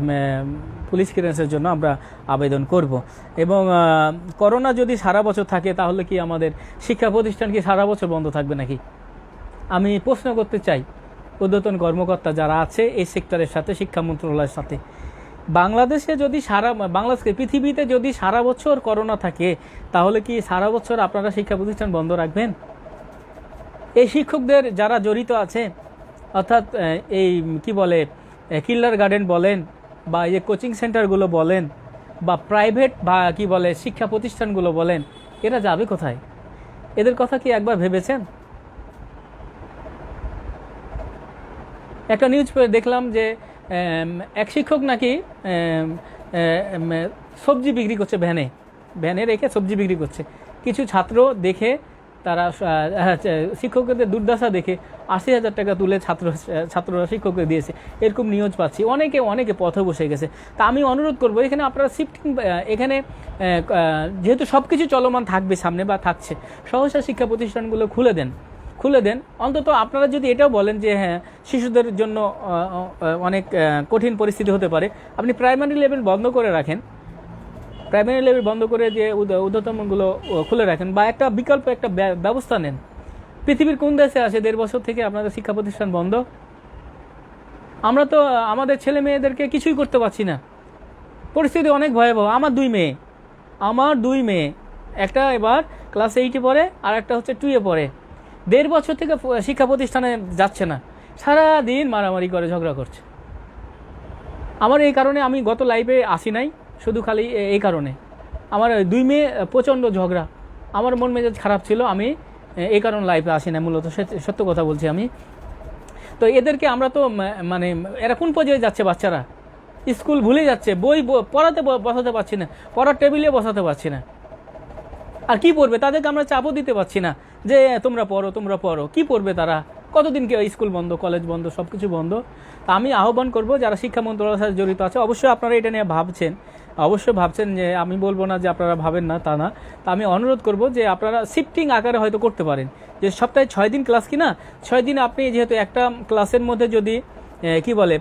পুলিশ ক্লিয়ারেন্সের জন্য আমরা আবেদন করব। এবং করোনা যদি সারা বছর থাকে তাহলে কি আমাদের শিক্ষা প্রতিষ্ঠান কি সারা বছর বন্ধ থাকবে নাকি? আমি প্রশ্ন করতে চাই ঊর্ধ্বতন কর্মকর্তা যারা আছে এই সেক্টরের সাথে, শিক্ষা মন্ত্রণালয়ের সাথে, বাংলাদেশে যদি বাংলাদেশকে পৃথিবীতে যদি সারা বছর করোনা থাকে তাহলে কি সারা বছর আপনারা শিক্ষা প্রতিষ্ঠান বন্ধ রাখবেন? এই শিক্ষকদের যারা জড়িত আছে, অর্থাৎ এই কি বলে কিন্ডার গার্ডেন বলেন বা এই কোচিং সেন্টারগুলো বলেন বা প্রাইভেট বা কি বলে শিক্ষা প্রতিষ্ঠানগুলো বলেন, এরা যাবে কোথায়? এদের কথা কি একবার ভেবেছেন? একটা নিউজ পেয়ে দেখলাম যে এক শিক্ষক নাকি সবজি বিক্রি করছে, ভ্যানে রেখে সবজি বিক্রি করছে। কিছু ছাত্র দেখে তারা শিক্ষকদের দুর্দশা দেখে 80,000 টাকা তুলে ছাত্ররা শিক্ষককে দিয়েছে, এরকম নিউজ পাচ্ছি। অনেকে পথে বসে গেছে। তা আমি অনুরোধ করবো এখানে আপনারা শিফটিং, এখানে যেহেতু সব কিছু চলমান থাকবে সামনে বা থাকছে, সহসা শিক্ষা প্রতিষ্ঠানগুলো খুলে দেন। অন্তত আপনারা যদি এটাও বলেন যে হ্যাঁ শিশুদের জন্য অনেক কঠিন পরিস্থিতি হতে পারে, আপনি প্রাইমারি লেভেল বন্ধ করে রাখেন, প্রাইমারি লেভেল বন্ধ করে দিয়ে ঊর্ধ্বতমগুলো খুলে রাখেন, বা একটা বিকল্প একটা ব্যবস্থা নেন। পৃথিবীর কোন দেশে আছে 1.5 বছর থেকে আপনাদের শিক্ষা প্রতিষ্ঠান বন্ধ? আমরা তো আমাদের ছেলে মেয়েদেরকে কিছুই করতে পারছি না, পরিস্থিতি অনেক ভয়াবহ। আমার দুই মেয়ে, একটা এবার ক্লাস 8-এ পড়ে আর একটা হচ্ছে 2-এ পড়ে। 1.5 বছর থেকে শিক্ষা প্রতিষ্ঠানে যাচ্ছে না, সারাদিন মারামারি করে ঝগড়া করছে। আমার এই কারণে আমি গত লাইভে আসি নাই, শুধু খালি এই কারণে। আমার 2 মেয়ে প্রচণ্ড ঝগড়া, আমার মন মেজাজ খারাপ ছিল, আমি এই কারণে লাইভে আসি না, মূলত সত্য কথা বলছি আমি। তো এদেরকে আমরা তো মানে এরা কোন পর্যায়ে যাচ্ছে, বাচ্চারা স্কুল ভুলে যাচ্ছে, বই পড়াতে বসাতে পারছি না, পড়ার টেবিলে বসাতে পারছি না। আর কি পড়বে? তাদেরকে আমরা চাপও দিতে পারছি না যে তোমরা পড়ো। কি পড়বে তারা? কতদিন কি স্কুল বন্ধ, কলেজ বন্ধ, সব কিছু বন্ধ। তা আমি আহ্বান করব যারা শিক্ষা মন্ত্রণালয়ের সাথে জড়িত আছে, অবশ্যই আপনারা এটা নিয়ে ভাবছেন, যে আমি বলবো না যে আপনারা ভাবেন না, তা না। তা আমি অনুরোধ করব যে আপনারা শিফটিং আকারে হয়তো করতে পারেন, যে সপ্তাহে 6 দিন ক্লাস কিনা, 6 দিন আপনি যেহেতু একটা ক্লাসের মধ্যে যদি কি বলে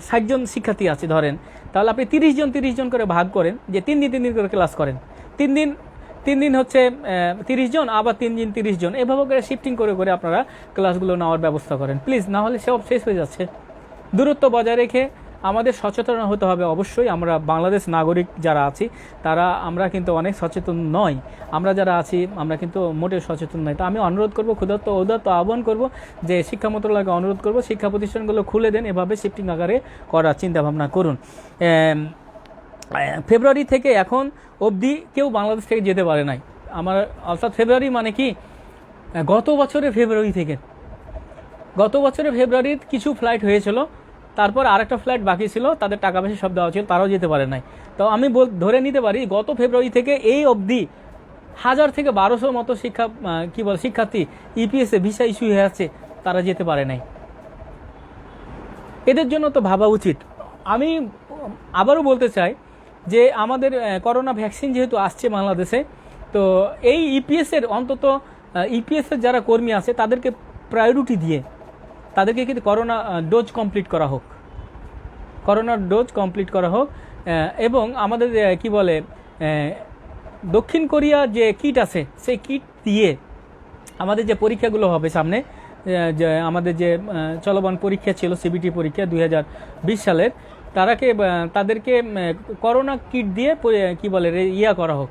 60 জন শিক্ষার্থী আছে ধরেন, তাহলে আপনি 30 জন করে ভাগ করেন, যে 3 দিন করে ক্লাস করেন। 3 দিন হচ্ছে 30 জন, আবার 3 দিন 30 জন, এভাবে করে শিফটিং করে আপনারা ক্লাসগুলো নেওয়ার ব্যবস্থা করেন প্লিজ। না হলে সব শেষ হয়ে যাচ্ছে। দূরত্ব বজায় রেখে আমাদের সচেতন হতে হবে অবশ্যই। আমরা বাংলাদেশ নাগরিক যারা আছি আমরা কিন্তু অনেক সচেতন নই, আমরা যারা আছি আমরা কিন্তু মোটেও সচেতন নই। তো আমি অনুরোধ করব, উদাত্ত আহ্বান করব যে শিক্ষা মন্ত্রণালয়কে অনুরোধ করব শিক্ষা প্রতিষ্ঠানগুলো খুলে দেন, এভাবে শিফটিং আকারে করার চিন্তাভাবনা করুন। ফেব্রুয়ারি থেকে এখন অবধি কেউ বাংলাদেশ থেকে যেতে পারে নাই। অর্থাৎ ফেব্রুয়ারি মানে কি, গত বছরের ফেব্রুয়ারির কিছু ফ্লাইট হয়েছিল, তারপর আরেকটা ফ্লাইট বাকি ছিল, তাদের টাকা পয়সা সব দেওয়া ছিল, তারাও যেতে পারে নাই। তো আমি ধরে নিতে পারি গত ফেব্রুয়ারি থেকে এই অবধি 1000 থেকে 1200 মতো শিক্ষার্থী ইপিএসে ভিসা ইস্যু হয়ে আছে, তারা যেতে পারে নাই। এদের জন্য তো ভাবা উচিত। আমি আবারও বলতে চাই যে আমাদের করোনা ভ্যাকসিন যেহেতু আসছে বাংলাদেশে, তো এই ইপিএসের অন্তত ইপিএসের যারা কর্মী আছে তাদেরকে প্রায়োরিটি দিয়ে তাদেরকে কিন্তু করোনা ডোজ কমপ্লিট করা হোক, করোনার ডোজ কমপ্লিট করা হোক। এবং আমাদের কি বলে দক্ষিণ কোরিয়া যে কিট আছে সেই কিট দিয়ে আমাদের যে পরীক্ষাগুলো হবে সামনে, যে আমাদের যে চলমান পরীক্ষা ছিল সিবিটি পরীক্ষা 2020 সালের, তাদেরকে করোনা কিট দিয়ে কি বলে ইয়া করা হোক,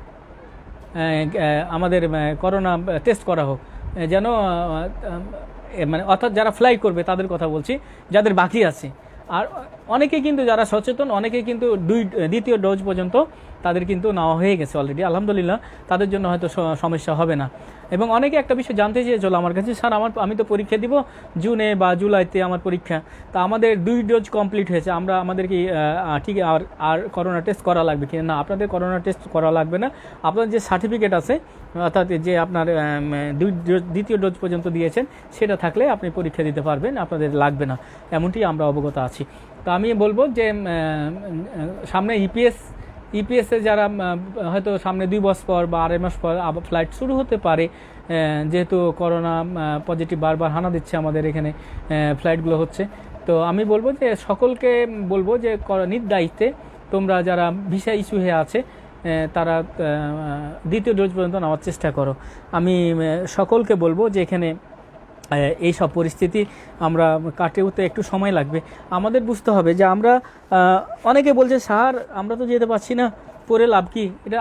আমাদের করোনা টেস্ট করা হোক, যেন মানে অর্থাৎ যারা ফ্লাই করবে তাদের কথা বলছি, যাদের বাকি আছে। আর অনেকে কিন্তু যারা সচেতন, অনেকে কিন্তু দ্বিতীয় ডোজ পর্যন্ত তাদের কিন্তু নেওয়া হয়ে গেছে অলরেডি, আলহামদুলিল্লাহ, তাদের জন্য হয়তো সমস্যা হবে না। এবং অনেকে একটা বিষয় জানতে চেয়েছিল আমার কাছে, স্যার আমি তো পরীক্ষা দিব জুনে বা জুলাইতে আমার পরীক্ষা, তা আমাদের 2 ডোজ কমপ্লিট হয়েছে, আমাদের কি ঠিক আর করোনা টেস্ট করা লাগবে কি না? আপনাদের করোনা টেস্ট করা লাগবে না, আপনার যে সার্টিফিকেট আছে অর্থাৎ যে আপনার দ্বিতীয় ডোজ পর্যন্ত দিয়েছেন সেটা থাকলে আপনি পরীক্ষা দিতে পারবেন, আপনাদের লাগবে না, এমনটি আমরা অবগত আছি। তো আমি বলবো যে সামনে ইপিএসে যারা হয়তো সামনে 2 বছর পর বা 2.5 মাস পর আবার ফ্লাইট শুরু হতে পারে, যেহেতু করোনা পজিটিভ বারবার হানা দিচ্ছে আমাদের এখানে, ফ্লাইটগুলো হচ্ছে। তো আমি বলবো যে সকলকে বলবো যে নিজ দায়িত্বে তোমরা যারা ভিসা ইস্যু হয়ে আছে তারা দ্বিতীয় ডোজ পর্যন্ত নেওয়ার চেষ্টা করো। আমি সকলকে বলবো যে এখানে এই সব পরিস্থিতি আমরা কাটিয়ে একটু সময় লাগবে। আমাদের বুঝতে হবে যে আমরা অনেকে বলছে স্যার আমরা তো যেতে পারছি না, পরে লাভ কি? এটা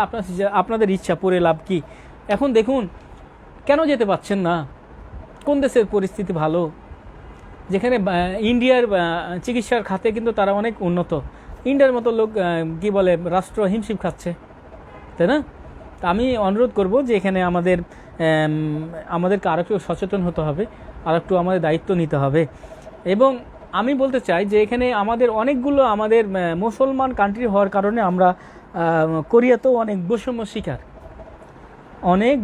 আপনাদের ইচ্ছা, পরে লাভ কি? এখন দেখুন কেন যেতে পারছেন না, কোন দেশের পরিস্থিতি ভালো, যেখানে ইন্ডিয়ার চিকিৎসার খাতে কিন্তু তারা অনেক উন্নত, ইন্ডিয়ার মতো লোক কি বলে রাষ্ট্র হিমশিম খাচ্ছে, তাই না? আমি অনুরোধ করব যে এখানে আমাদেরকে আরও একটু সচেতন হতে হবে, আর একটু আমাদের দায়িত্ব নিতে হবে। এবং আমি বলতে চাই যে এখানে অনেকগুলো মুসলমান কান্ট্রি হওয়ার কারণে আমরা কোরিয়াতেও অনেক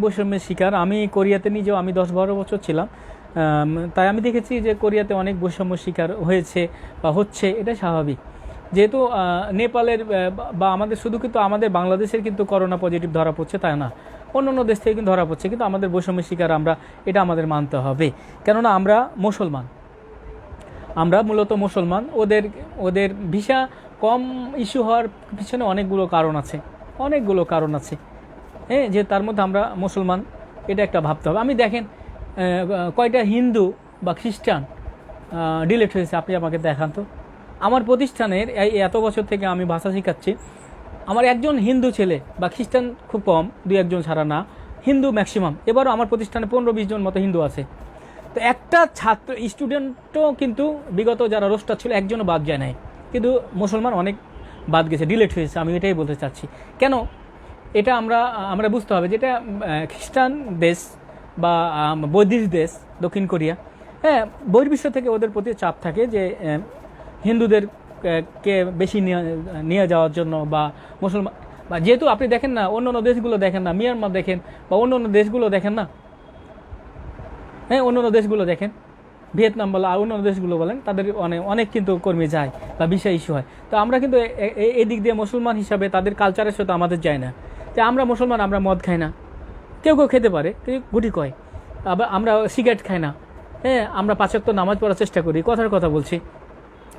বৈষম্যের শিকার। আমি কোরিয়াতে নিজেও আমি 10-12 বছর ছিলাম, তাই আমি দেখেছি যে কোরিয়াতে অনেক বৈষম্য শিকার হয়েছে বা হচ্ছে, এটা স্বাভাবিক। যেহেতু নেপালের বা আমাদের শুধু কিন্তু আমাদের বাংলাদেশের কিন্তু করোনা পজিটিভ ধরা পড়ছে তাই না, অন্য দেশ থেকে কিন্তু ধরা পড়ছে, কিন্তু আমাদের বৈষম্যের শিকার আমরা, এটা আমাদের মানতে হবে। কেননা আমরা মূলত মুসলমান। ওদের ভিসা কম ইস্যু হওয়ার পিছনে অনেকগুলো কারণ আছে, হ্যাঁ, যে তার মধ্যে আমরা মুসলমান, এটা একটা ভাবতে হবে। আমি দেখেন কয়টা হিন্দু বা খ্রিস্টান ডিলেট হয়েছে, আপনি আমাকে দেখান তো। আমার প্রতিষ্ঠানের এত বছর থেকে আমি ভাষা শেখাচ্ছি, আমার একজন হিন্দু ছেলে বা খ্রিস্টান খুব কম, 2-1 জন ছাড়া না, হিন্দু ম্যাক্সিমাম। এবারও আমার প্রতিষ্ঠানে 15-20 জন মতো হিন্দু আছে। তো একটা স্টুডেন্টও কিন্তু বিগত যারা রোস্টার ছিল একজনও বাদ যায় নাই, কিন্তু মুসলমান অনেক বাদ গেছে, ডিলেট হয়েছে। আমি এটাই বলতে চাচ্ছি। কেন? এটা আমরা বুঝতে হবে, যেটা খ্রিস্টান দেশ বা বৌদ্ধিস্ট দেশ দক্ষিণ কোরিয়া, হ্যাঁ, বহির্বিশ্ব থেকে ওদের প্রতি চাপ থাকে যে হিন্দুদেরকে বেশি নিয়ে যাওয়ার জন্য, বা মুসলমান, বা যেহেতু আপনি দেখেন না অন্য দেশগুলো দেখেন না, মিয়ানমার দেখেন বা অন্য দেশগুলো দেখেন না, হ্যাঁ, অন্য দেশগুলো দেখেন, ভিয়েতনাম বলা আর অন্য দেশগুলো বলেন, তাদের অনেক কিন্তু কর্মী যায় বা ভিসা ইস্যু হয়। তো আমরা কিন্তু এই দিক দিয়ে মুসলমান হিসাবে তাদের কালচারের সাথে আমাদের যায় না, যে আমরা মুসলমান, আমরা মদ খাই না, কেউ খেতে পারে, কেউ গুটি কয়, আবার আমরা সিগারেট খাই না, হ্যাঁ, আমরা 5 ওয়াক্ত নামাজ পড়ার চেষ্টা করি, কথার কথা বলছি।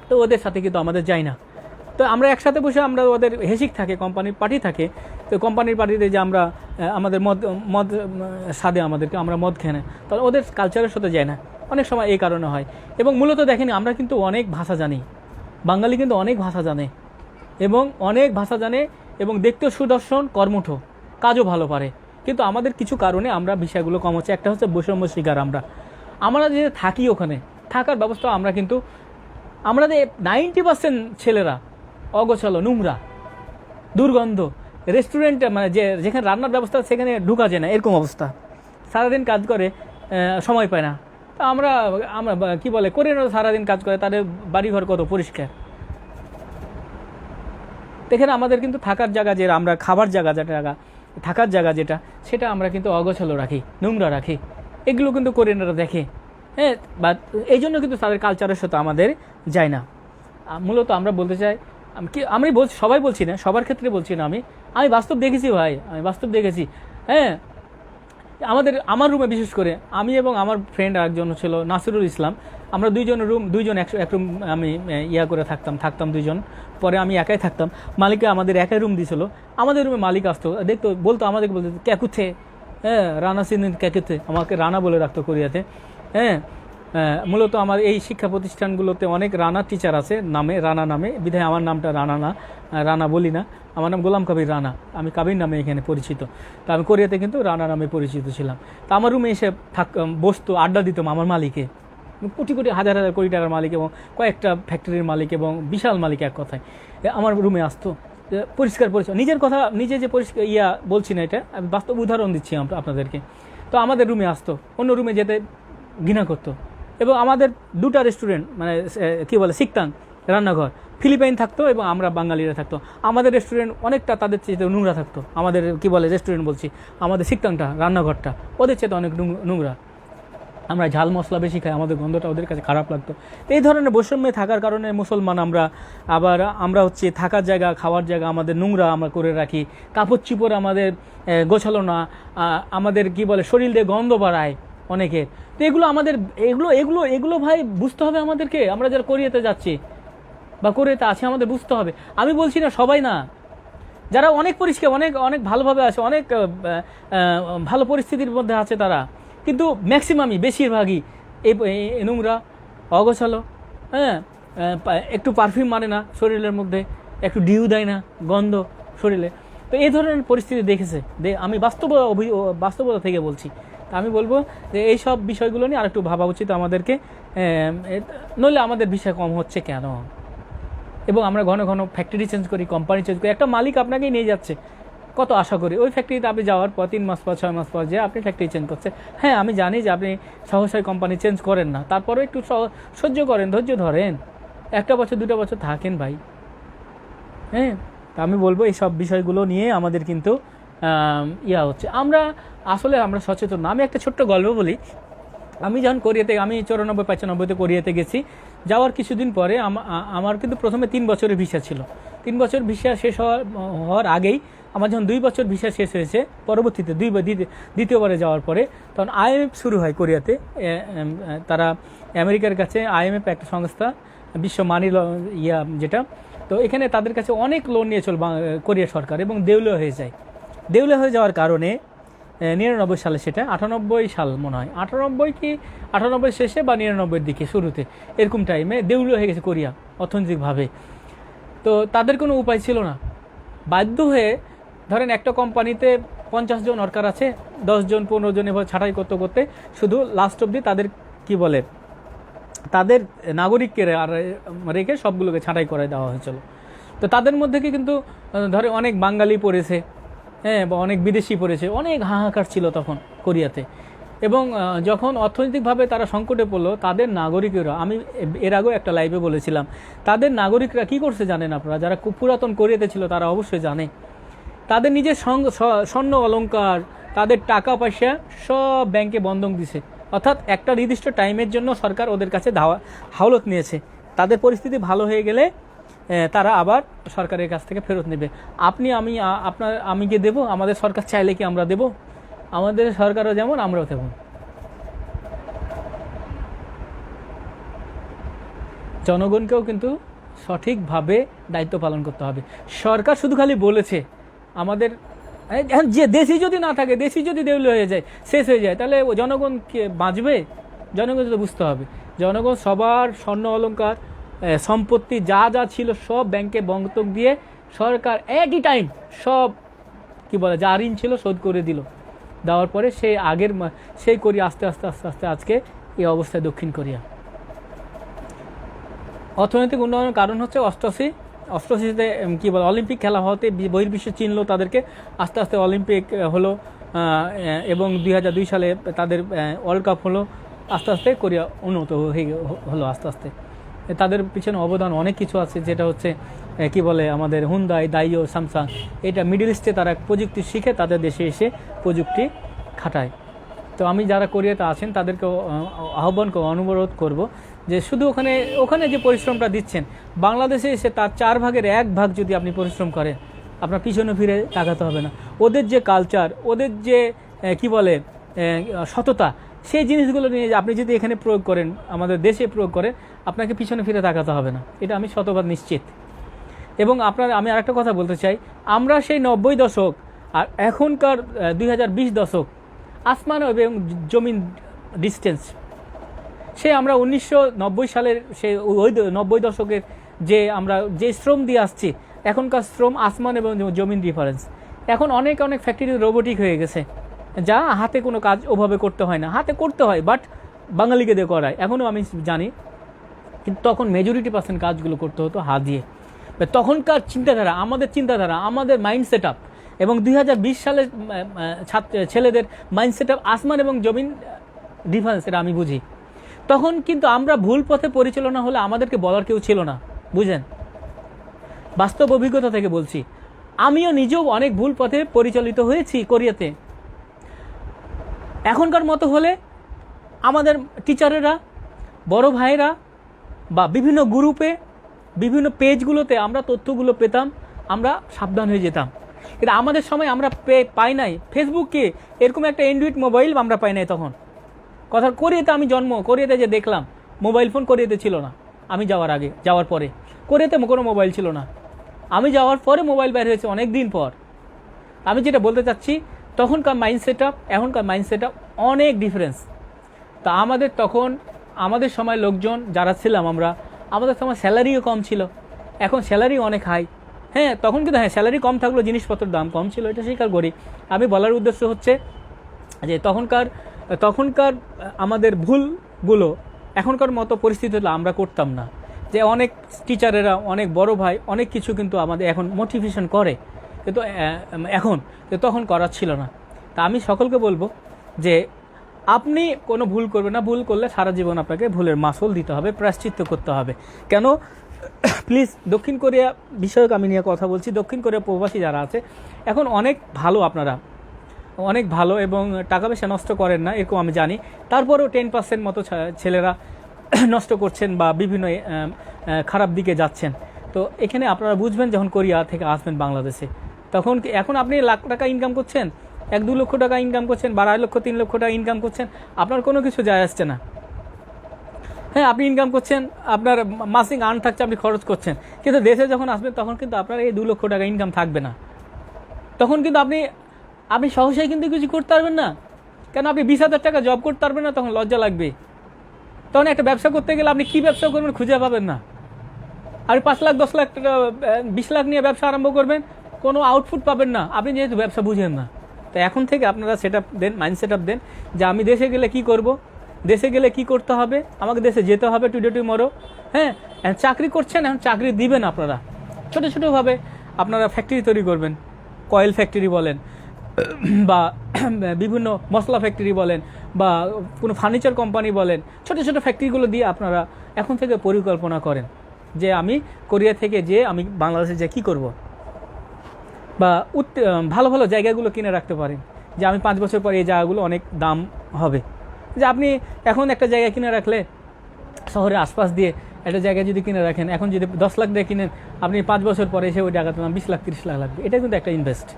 তো ওদের সাথে কিন্তু আমাদের যায় না। তো আমরা একসাথে বসে আমরা ওদের হেসিক থাকে, কোম্পানির পার্টি থাকে, তো কোম্পানির পার্টিতে যে আমরা আমাদের মদ সাদে আমরা মদ খাই না, তাহলে ওদের কালচারের সাথে যায় না, অনেক সময় এই কারণে হয়। এবং মূলত দেখেন আমরা কিন্তু অনেক ভাষা জানি, বাঙালি কিন্তু অনেক ভাষা জানে এবং দেখতেও সুদর্শন, কর্মঠ, কাজও ভালো পারে, কিন্তু আমাদের কিছু কারণে আমরা বিষয়গুলো কম হচ্ছে। একটা হচ্ছে বৈষম্য শিকার। আমরা যে থাকি ওখানে থাকার ব্যবস্থা, আমরা যে 90% ছেলেরা অগোছালো, নোংরা, দুর্গন্ধ, রেস্টুরেন্টে মানে যেখানে রান্নার ব্যবস্থা সেখানে ঢুকা যায় না, এরকম অবস্থা, সারাদিন কাজ করে, সময় পায় না। তা আমরা কি বলে কোরিয়ানরা সারাদিন কাজ করে, তাদের বাড়িঘর কত পরিষ্কার। দেখেন আমাদের কিন্তু থাকার জায়গা, যে আমরা খাবার জায়গা থাকার জায়গা যেটা, সেটা আমরা কিন্তু অগোছালো রাখি, নোংরা রাখি, এগুলো কিন্তু কোরিয়ানরা দেখে, হ্যাঁ, বা এই জন্য কিন্তু তাদের কালচারের সাথে আমাদের যায় না। মূলত আমরা বলতে চাই, আমি বলছি, সবাই বলছি না, সবার ক্ষেত্রে বলছি না, আমি বাস্তব দেখেছি ভাই, আমি বাস্তব দেখেছি। হ্যাঁ, আমার রুমে বিশেষ করে আমি এবং আমার ফ্রেন্ড একজন ছিল নাসিরুল ইসলাম, আমরা দুইজন এক রুম আমি করে থাকতাম দুইজন। পরে আমি একাই থাকতাম, মালিককে আমাদের একাই রুম দিয়েছিল। আমাদের রুমে মালিক আসতো, দেখতো, আমাদেরকে বলতো ক্যাকুথে, হ্যাঁ রানা সিন ক্যাকুথে, আমাকে রানা বলে রাখতো কোরিয়াতে। হ্যাঁ, মূলত আমার এই শিক্ষা প্রতিষ্ঠানগুলোতে অনেক রানা টিচার আছে রানা নামে, বিধায় আমার নামটা রানা বলি না, আমার নাম গোলাম কবির রানা, আমি কবির নামে এখানে পরিচিত। তা আমি কোরিয়াতে কিন্তু রানা নামে পরিচিত ছিলাম। তা আমার রুমে এসে বসতো, আড্ডা দিতাম আমার মালিকে, কোটি কোটি হাজার হাজার কোটি টাকার মালিক এবং কয়েকটা ফ্যাক্টরির মালিক এবং বিশাল মালিক, এক কথায় আমার রুমে আসতো। পরিষ্কার নিজের কথা নিজে যে পরিষ্কার বলছি না, এটা আমি বাস্তব উদাহরণ দিচ্ছি আপনাদেরকে। তো আমাদের রুমে আসতো, অন্য রুমে যেতে ঘৃণা করতো। এবং আমাদের দুটা রেস্টুরেন্ট, মানে কী বলে সিকতাং রান্নাঘর, ফিলিপাইন থাকতো এবং আমরা বাঙালিরা থাকতো। আমাদের রেস্টুরেন্ট অনেকটা তাদের চেয়ে নোংরা থাকতো, আমাদের কী বলে রেস্টুরেন্ট বলছি, আমাদের সিকতাংটা রান্নাঘরটা ওদের চেয়ে অনেক নোংরা। আমরা ঝাল মশলা বেশি খাই, আমাদের গন্ধটা ওদের কাছে খারাপ লাগতো। তো এই ধরনের বৈষম্যে থাকার কারণে মুসলমান আমরা হচ্ছে থাকার জায়গা, খাওয়ার জায়গা আমাদের নোংরা আমরা করে রাখি, কাপড় চিপড় আমাদের গোছালো না, আমাদের কী বলে শরীর দিয়ে গন্ধ বাড়ায় অনেকের। তো এগুলো ভাই বুঝতে হবে আমাদেরকে, আমরা যারা কোরিয়াতে যাচ্ছি বা কোরিয়াতে আছি আমাদের বুঝতে হবে। আমি বলছি না সবাই না, যারা অনেক পরিষ্কার, অনেক ভালোভাবে আছে, অনেক ভালো পরিস্থিতির মধ্যে আছে তারা, কিন্তু ম্যাক্সিমামই বেশিরভাগই এই নোংরা, অগোছালো। হ্যাঁ, একটু পারফিউম মানে না শরীরের মধ্যে, একটু ডিউ দেয় না, গন্ধ শরীরে। তো এই ধরনের পরিস্থিতি দেখেছে, আমি বাস্তবতা থেকে বলছি। তা আমি বলবো যে এই সব বিষয়গুলো নিয়ে আরেকটু ভাবা উচিত আমাদেরকে, নইলে আমাদের বিষয় কম হচ্ছে কেন। এবং আমরা ঘন ঘন ফ্যাক্টরি চেঞ্জ করি, কোম্পানি চেঞ্জ করি, একটা মালিক আপনাকেই নিয়ে যাচ্ছে, কত আশা করি ওই ফ্যাক্টরিতে আপনি যাওয়ার পর 3 মাস পর 6 মাস পর যে আপনি ফ্যাক্টরি চেঞ্জ করছে। হ্যাঁ, আমি জানি যে আপনি সহসায় কোম্পানি চেঞ্জ করেন না, তারপরে একটু সহ্য করেন, ধৈর্য ধরেন, 1 বছর 2 বছর থাকেন ভাই। হ্যাঁ, তা আমি বলবো এই সব বিষয়গুলো নিয়ে আমাদের কিন্তু হচ্ছে, আমরা সচেতন না। আমি একটা ছোট্ট গল্প বলি। আমি যখন কোরিয়াতে, আমি 94-95-তে কোরিয়াতে গেছি, যাওয়ার কিছুদিন পরে আমার কিন্তু প্রথমে 3 বছরের ভিসা ছিল। 3 বছর ভিসা শেষ হওয়ার আগেই আমার যখন 2 বছর ভিসা শেষ হয়েছে, পরবর্তীতে দ্বিতীয়বারে যাওয়ার পরে তখন IMF শুরু হয় কোরিয়াতে। তারা আমেরিকার কাছে, IMF একটা সংস্থা, বিশ্ব মানি যেটা, তো এখানে তাদের কাছে অনেক লোন নিয়ে কোরিয়া সরকার, এবং দেউলিয়া হয়ে যায়। দেউলিয়া হয়ে যাওয়ার কারণে 99 সালে, সেটা 98 সাল মনে হয়, 98 শেষে বা 99-এর দিকে শুরুতে এরকম টাইমে দেউলিয়া হয়ে গেছে কোরিয়া অর্থনৈতিকভাবে। তো তাদের কোনো উপায় ছিল না, বাধ্য হয়ে, ধরেন একটা কোম্পানিতে 50 জন ওয়ার্কার আছে, 10 জন 15 জন এভাবে ছাঁটাই করতে করতে শুধু লাস্ট অবধি তাদের তাদের নাগরিককে রেখে সবগুলোকে ছাঁটাই করে দেওয়া হয়েছিল। তো তাদের মধ্যে কিন্তু ধরে অনেক বাঙালি পড়েছে, হ্যাঁ, বা অনেক বিদেশি পড়েছে, অনেক হাহাকার ছিল তখন কোরিয়াতে। এবং যখন অর্থনৈতিকভাবে তারা সংকটে পড়লো, তাদের নাগরিকেরা, আমি এর আগেও একটা লাইভে বলেছিলাম, তাদের নাগরিকরা কি করছে জানেন আপনারা? যারা খুব পুরাতন কোরিয়াতে ছিল তারা অবশ্যই জানে, তাদের নিজের স্বর্ণ অলংকার, তাদের টাকা পয়সা সব ব্যাংকে বন্ধক দিছে। অর্থাৎ একটা নির্দিষ্ট টাইমের জন্য সরকার ওদের কাছে হাওলত নিয়েছে, তাদের পরিস্থিতি ভালো হয়ে গেলে তারা আবার সরকারের কাছ থেকে ফেরত নেবে। আমি কি দেবো? আমাদের সরকার চাইলে কি আমরা দেব? আমাদের সরকারও যেমন, আমরাও তেমন। জনগণকেও কিন্তু সঠিকভাবে দায়িত্ব পালন করতে হবে। সরকার শুধু খালি বলেছে আমাদের, যে দেশি যদি না থাকে, দেশি যদি দেউলিয়া হয়ে যায়, শেষ হয়ে যায়, তাহলে জনগণ কে বাঁচবে? জনগণ তো বুঝতে হবে, জনগণ সবার স্বর্ণ অলংকার, সম্পত্তি যা যা ছিল সব ব্যাংকে বন্ধক দিয়ে সরকার একই টাইম সব যা ঋণ ছিল শোধ করে দিল। দেওয়ার পরে সেই কোরিয়া আস্তে আস্তে আস্তে আস্তে আজকে এই অবস্থায় দক্ষিণ কোরিয়া। অর্থনৈতিক উন্নয়নের কারণ হচ্ছে 88-তে অলিম্পিক খেলা হওয়াতে বহির্বিশ্ব চিনল তাদেরকে, আস্তে আস্তে অলিম্পিক হলো, এবং 2002 সালে তাদের ওয়ার্ল্ড কাপ হলো। আস্তে আস্তে কোরিয়া উন্নত হলো আস্তে আস্তে। তাদের পিছনে অবদান অনেক কিছু আছে, যেটা হচ্ছে আমাদের হুন্দাই, দাইও, স্যামসাং, এটা মিডল ইস্টে তারা প্রযুক্তি শিখে তাদের দেশে এসে প্রযুক্তি খাটায়। তো আমি যারা কোরিয়াতে আছেন তাদেরকে আহ্বান অনুরোধ করব যে শুধু ওখানে যে পরিশ্রমটা দিচ্ছেন, বাংলাদেশে এসে তার 4 ভাগের 1 ভাগ যদি আপনি পরিশ্রম করেন, আপনার পিছনে ফিরে তাকাতে হবে না। ওদের যে কালচার, ওদের যে কি বলে সততা, সেই জিনিসগুলো নিয়ে আপনি যদি এখানে প্রয়োগ করেন, আমাদের দেশে প্রয়োগ করেন, আপনাকে পিছনে ফিরে তাকাতে হবে না, এটা আমি শতভাগ নিশ্চিত। এবং আমি আরেকটা কথা বলতে চাই, আমরা সেই 90 দশক আর এখনকার 2020 দশক, আসমান এবং জমিন ডিস্টেন্স। আমরা 1990 সালের ওই 90 দশকের আমরা যে শ্রম দিয়ে আসছি, এখনকার শ্রম আসমান এবং জমিন ডিফারেন্স। এখন অনেক ফ্যাক্টরি রোবোটিক হয়ে গেছে, যা হাতে কোনো কাজ ওভাবে করতে হয় না, হাতে করতে হয় বাট বাঙালিকে দিয়ে করায়, এখনও আমি জানি। কিন্তু তখন মেজরিটি পার্সেন্ট কাজগুলো করতে হতো হাত দিয়ে। তখনকার চিন্তাধারা, আমাদের মাইন্ড সেট আপ এবং 2020 সালের ছেলেদের মাইন্ড সেট আপ আসমান এবং জমিন ডিফারেন্স, এটা আমি বুঝি। তখন কিন্তু আমরা ভুল পথে পরিচালনা হলে আমাদেরকে বলার কেউ ছিল না, বুঝেন। বাস্তব অভিজ্ঞতা থেকে বলছি, আমিও নিজেও অনেক ভুল পথে পরিচালিত হয়েছি কোরিয়াতে। এখনকার মতো হলে আমাদের টিচারেরা, বড় ভাইয়েরা বা বিভিন্ন গ্রুপে, বিভিন্ন পেজগুলোতে আমরা তথ্যগুলো পেতাম, আমরা সাবধান হয়ে যেতাম। এটা আমাদের সময় আমরা পাই নাই। ফেসবুকে এরকম একটা অ্যান্ড্রয়েড মোবাইল আমরা পাই নাই তখন। কথা, কোরিয়াতে আমি কোরিয়াতে যে দেখলাম, মোবাইল ফোন কোরিয়াতে ছিল না। আমি যাওয়ার পরে কোরিয়াতে কোনো মোবাইল ছিল না। আমি যাওয়ার পরে মোবাইল বের হয়েছে অনেক দিন পর। আমি যেটা বলতে চাচ্ছি, তখনকার মাইন্ড সেট আপ এখনকার মাইন্ড সেট আপ অনেক ডিফারেন্স। তা আমাদের সময় লোকজন যারা ছিলাম আমাদের সময় স্যালারিও কম ছিল, এখন স্যালারি অনেক হাই। হ্যাঁ, তখন কিন্তু স্যালারি কম থাকলেও জিনিসপত্রের দাম কম ছিল, এটা স্বীকার করি। আমি বলার উদ্দেশ্য হচ্ছে যে তখনকার আমাদের ভুলগুলো এখনকার মতো পরিস্থিতি হলে আমরা করতাম না। যে অনেক টিচারেরা, অনেক বড় ভাই অনেক কিছু কিন্তু আমাদের এখন মোটিভেশন করে, কিন্তু তখন করার ছিল না। তা আমি সকলকে বলবো যে আপনি কোনো ভুল করবেন না। ভুল করলে সারা জীবন আপনাকে ভুলের মাসুল দিতে হবে, প্রায়শ্চিত্ত করতে হবে। কেন? প্লিজ, দক্ষিণ কোরিয়া বিষয়ক আমি নিয়ে কথা বলছি। দক্ষিণ কোরিয়া প্রবাসী যারা আছে এখন অনেক ভালো, আপনারা অনেক ভালো এবং টাকা পয়সা নষ্ট করেন না, এরকম আমি জানি। তারপরেও 10% মতো ছেলেরা নষ্ট করছেন বা বিভিন্ন খারাপ দিকে যাচ্ছেন। তো এখানে আপনারা বুঝবেন, যখন কোরিয়া থেকে আসবেন বাংলাদেশে, এখন আপনি লাখ টাকা ইনকাম করছেন, 1-2 লক্ষ টাকা ইনকাম করছেন, 2.5 লক্ষ 3 লক্ষ টাকা ইনকাম করছেন, আপনার কোনো কিছু যায় আসছে না। হ্যাঁ, আপনি ইনকাম করছেন, আপনার মাসিক আর্ন থাকছে, আপনি খরচ করছেন। কিন্তু দেশে যখন আসবেন তখন কিন্তু আপনার এই 2 লক্ষ টাকা ইনকাম থাকবে না। তখন কিন্তু আপনি সহসাই কিন্তু কিছু করতে পারবেন না। কেন? আপনি 20,000 টাকা জব করতে পারবেন না, তখন লজ্জা লাগবে। তখন একটা ব্যবসা করতে গেলে আপনি কী ব্যবসা করবেন খুঁজে পাবেন না। আপনি 5 লাখ 10 লাখ টাকা 20 লাখ নিয়ে ব্যবসা আরম্ভ করবেন, কোনো আউটপুট পাবেন না, আপনি যেহেতু ব্যবসা বুঝেন না। তো এখন থেকে আপনারা সেট আপ দেন, মাইন্ড সেট আপ দেন যে আমি দেশে গেলে কি করব, দেশে গেলে কি করতে হবে, আমাকে দেশে যেতে হবে টুডে টুমরো। হ্যাঁ, চাকরি করছেন, এখন চাকরি দিবেন আপনারা ছোটোভাবে। আপনারা ফ্যাক্টরি তৈরি করবেন, কয়েল ফ্যাক্টরি বলেন বা বিভিন্ন মশলা ফ্যাক্টরি বলেন বা কোনো ফার্নিচার কোম্পানি বলেন, ছোটো ফ্যাক্টরিগুলো দিয়ে আপনারা এখন থেকে পরিকল্পনা করেন যে আমি কোরিয়া থেকে আমি বাংলাদেশে যে কী করব। বা ভালো ভালো জায়গাগুলো কিনে রাখতে পারেন, যে আমি 5 বছর পরে এই জায়গাগুলো অনেক দাম হবে। যে আপনি এখন একটা জায়গা কিনে রাখলে, শহরের আশপাশ দিয়ে একটা জায়গা যদি কিনে রাখেন, এখন যদি 10 লাখ দিয়ে কিনেন, আপনি 5 বছর পরে এসে ওই টাকার দাম 20 লাখ 30 লাখ লাগবে। এটা কিন্তু একটা ইনভেস্ট।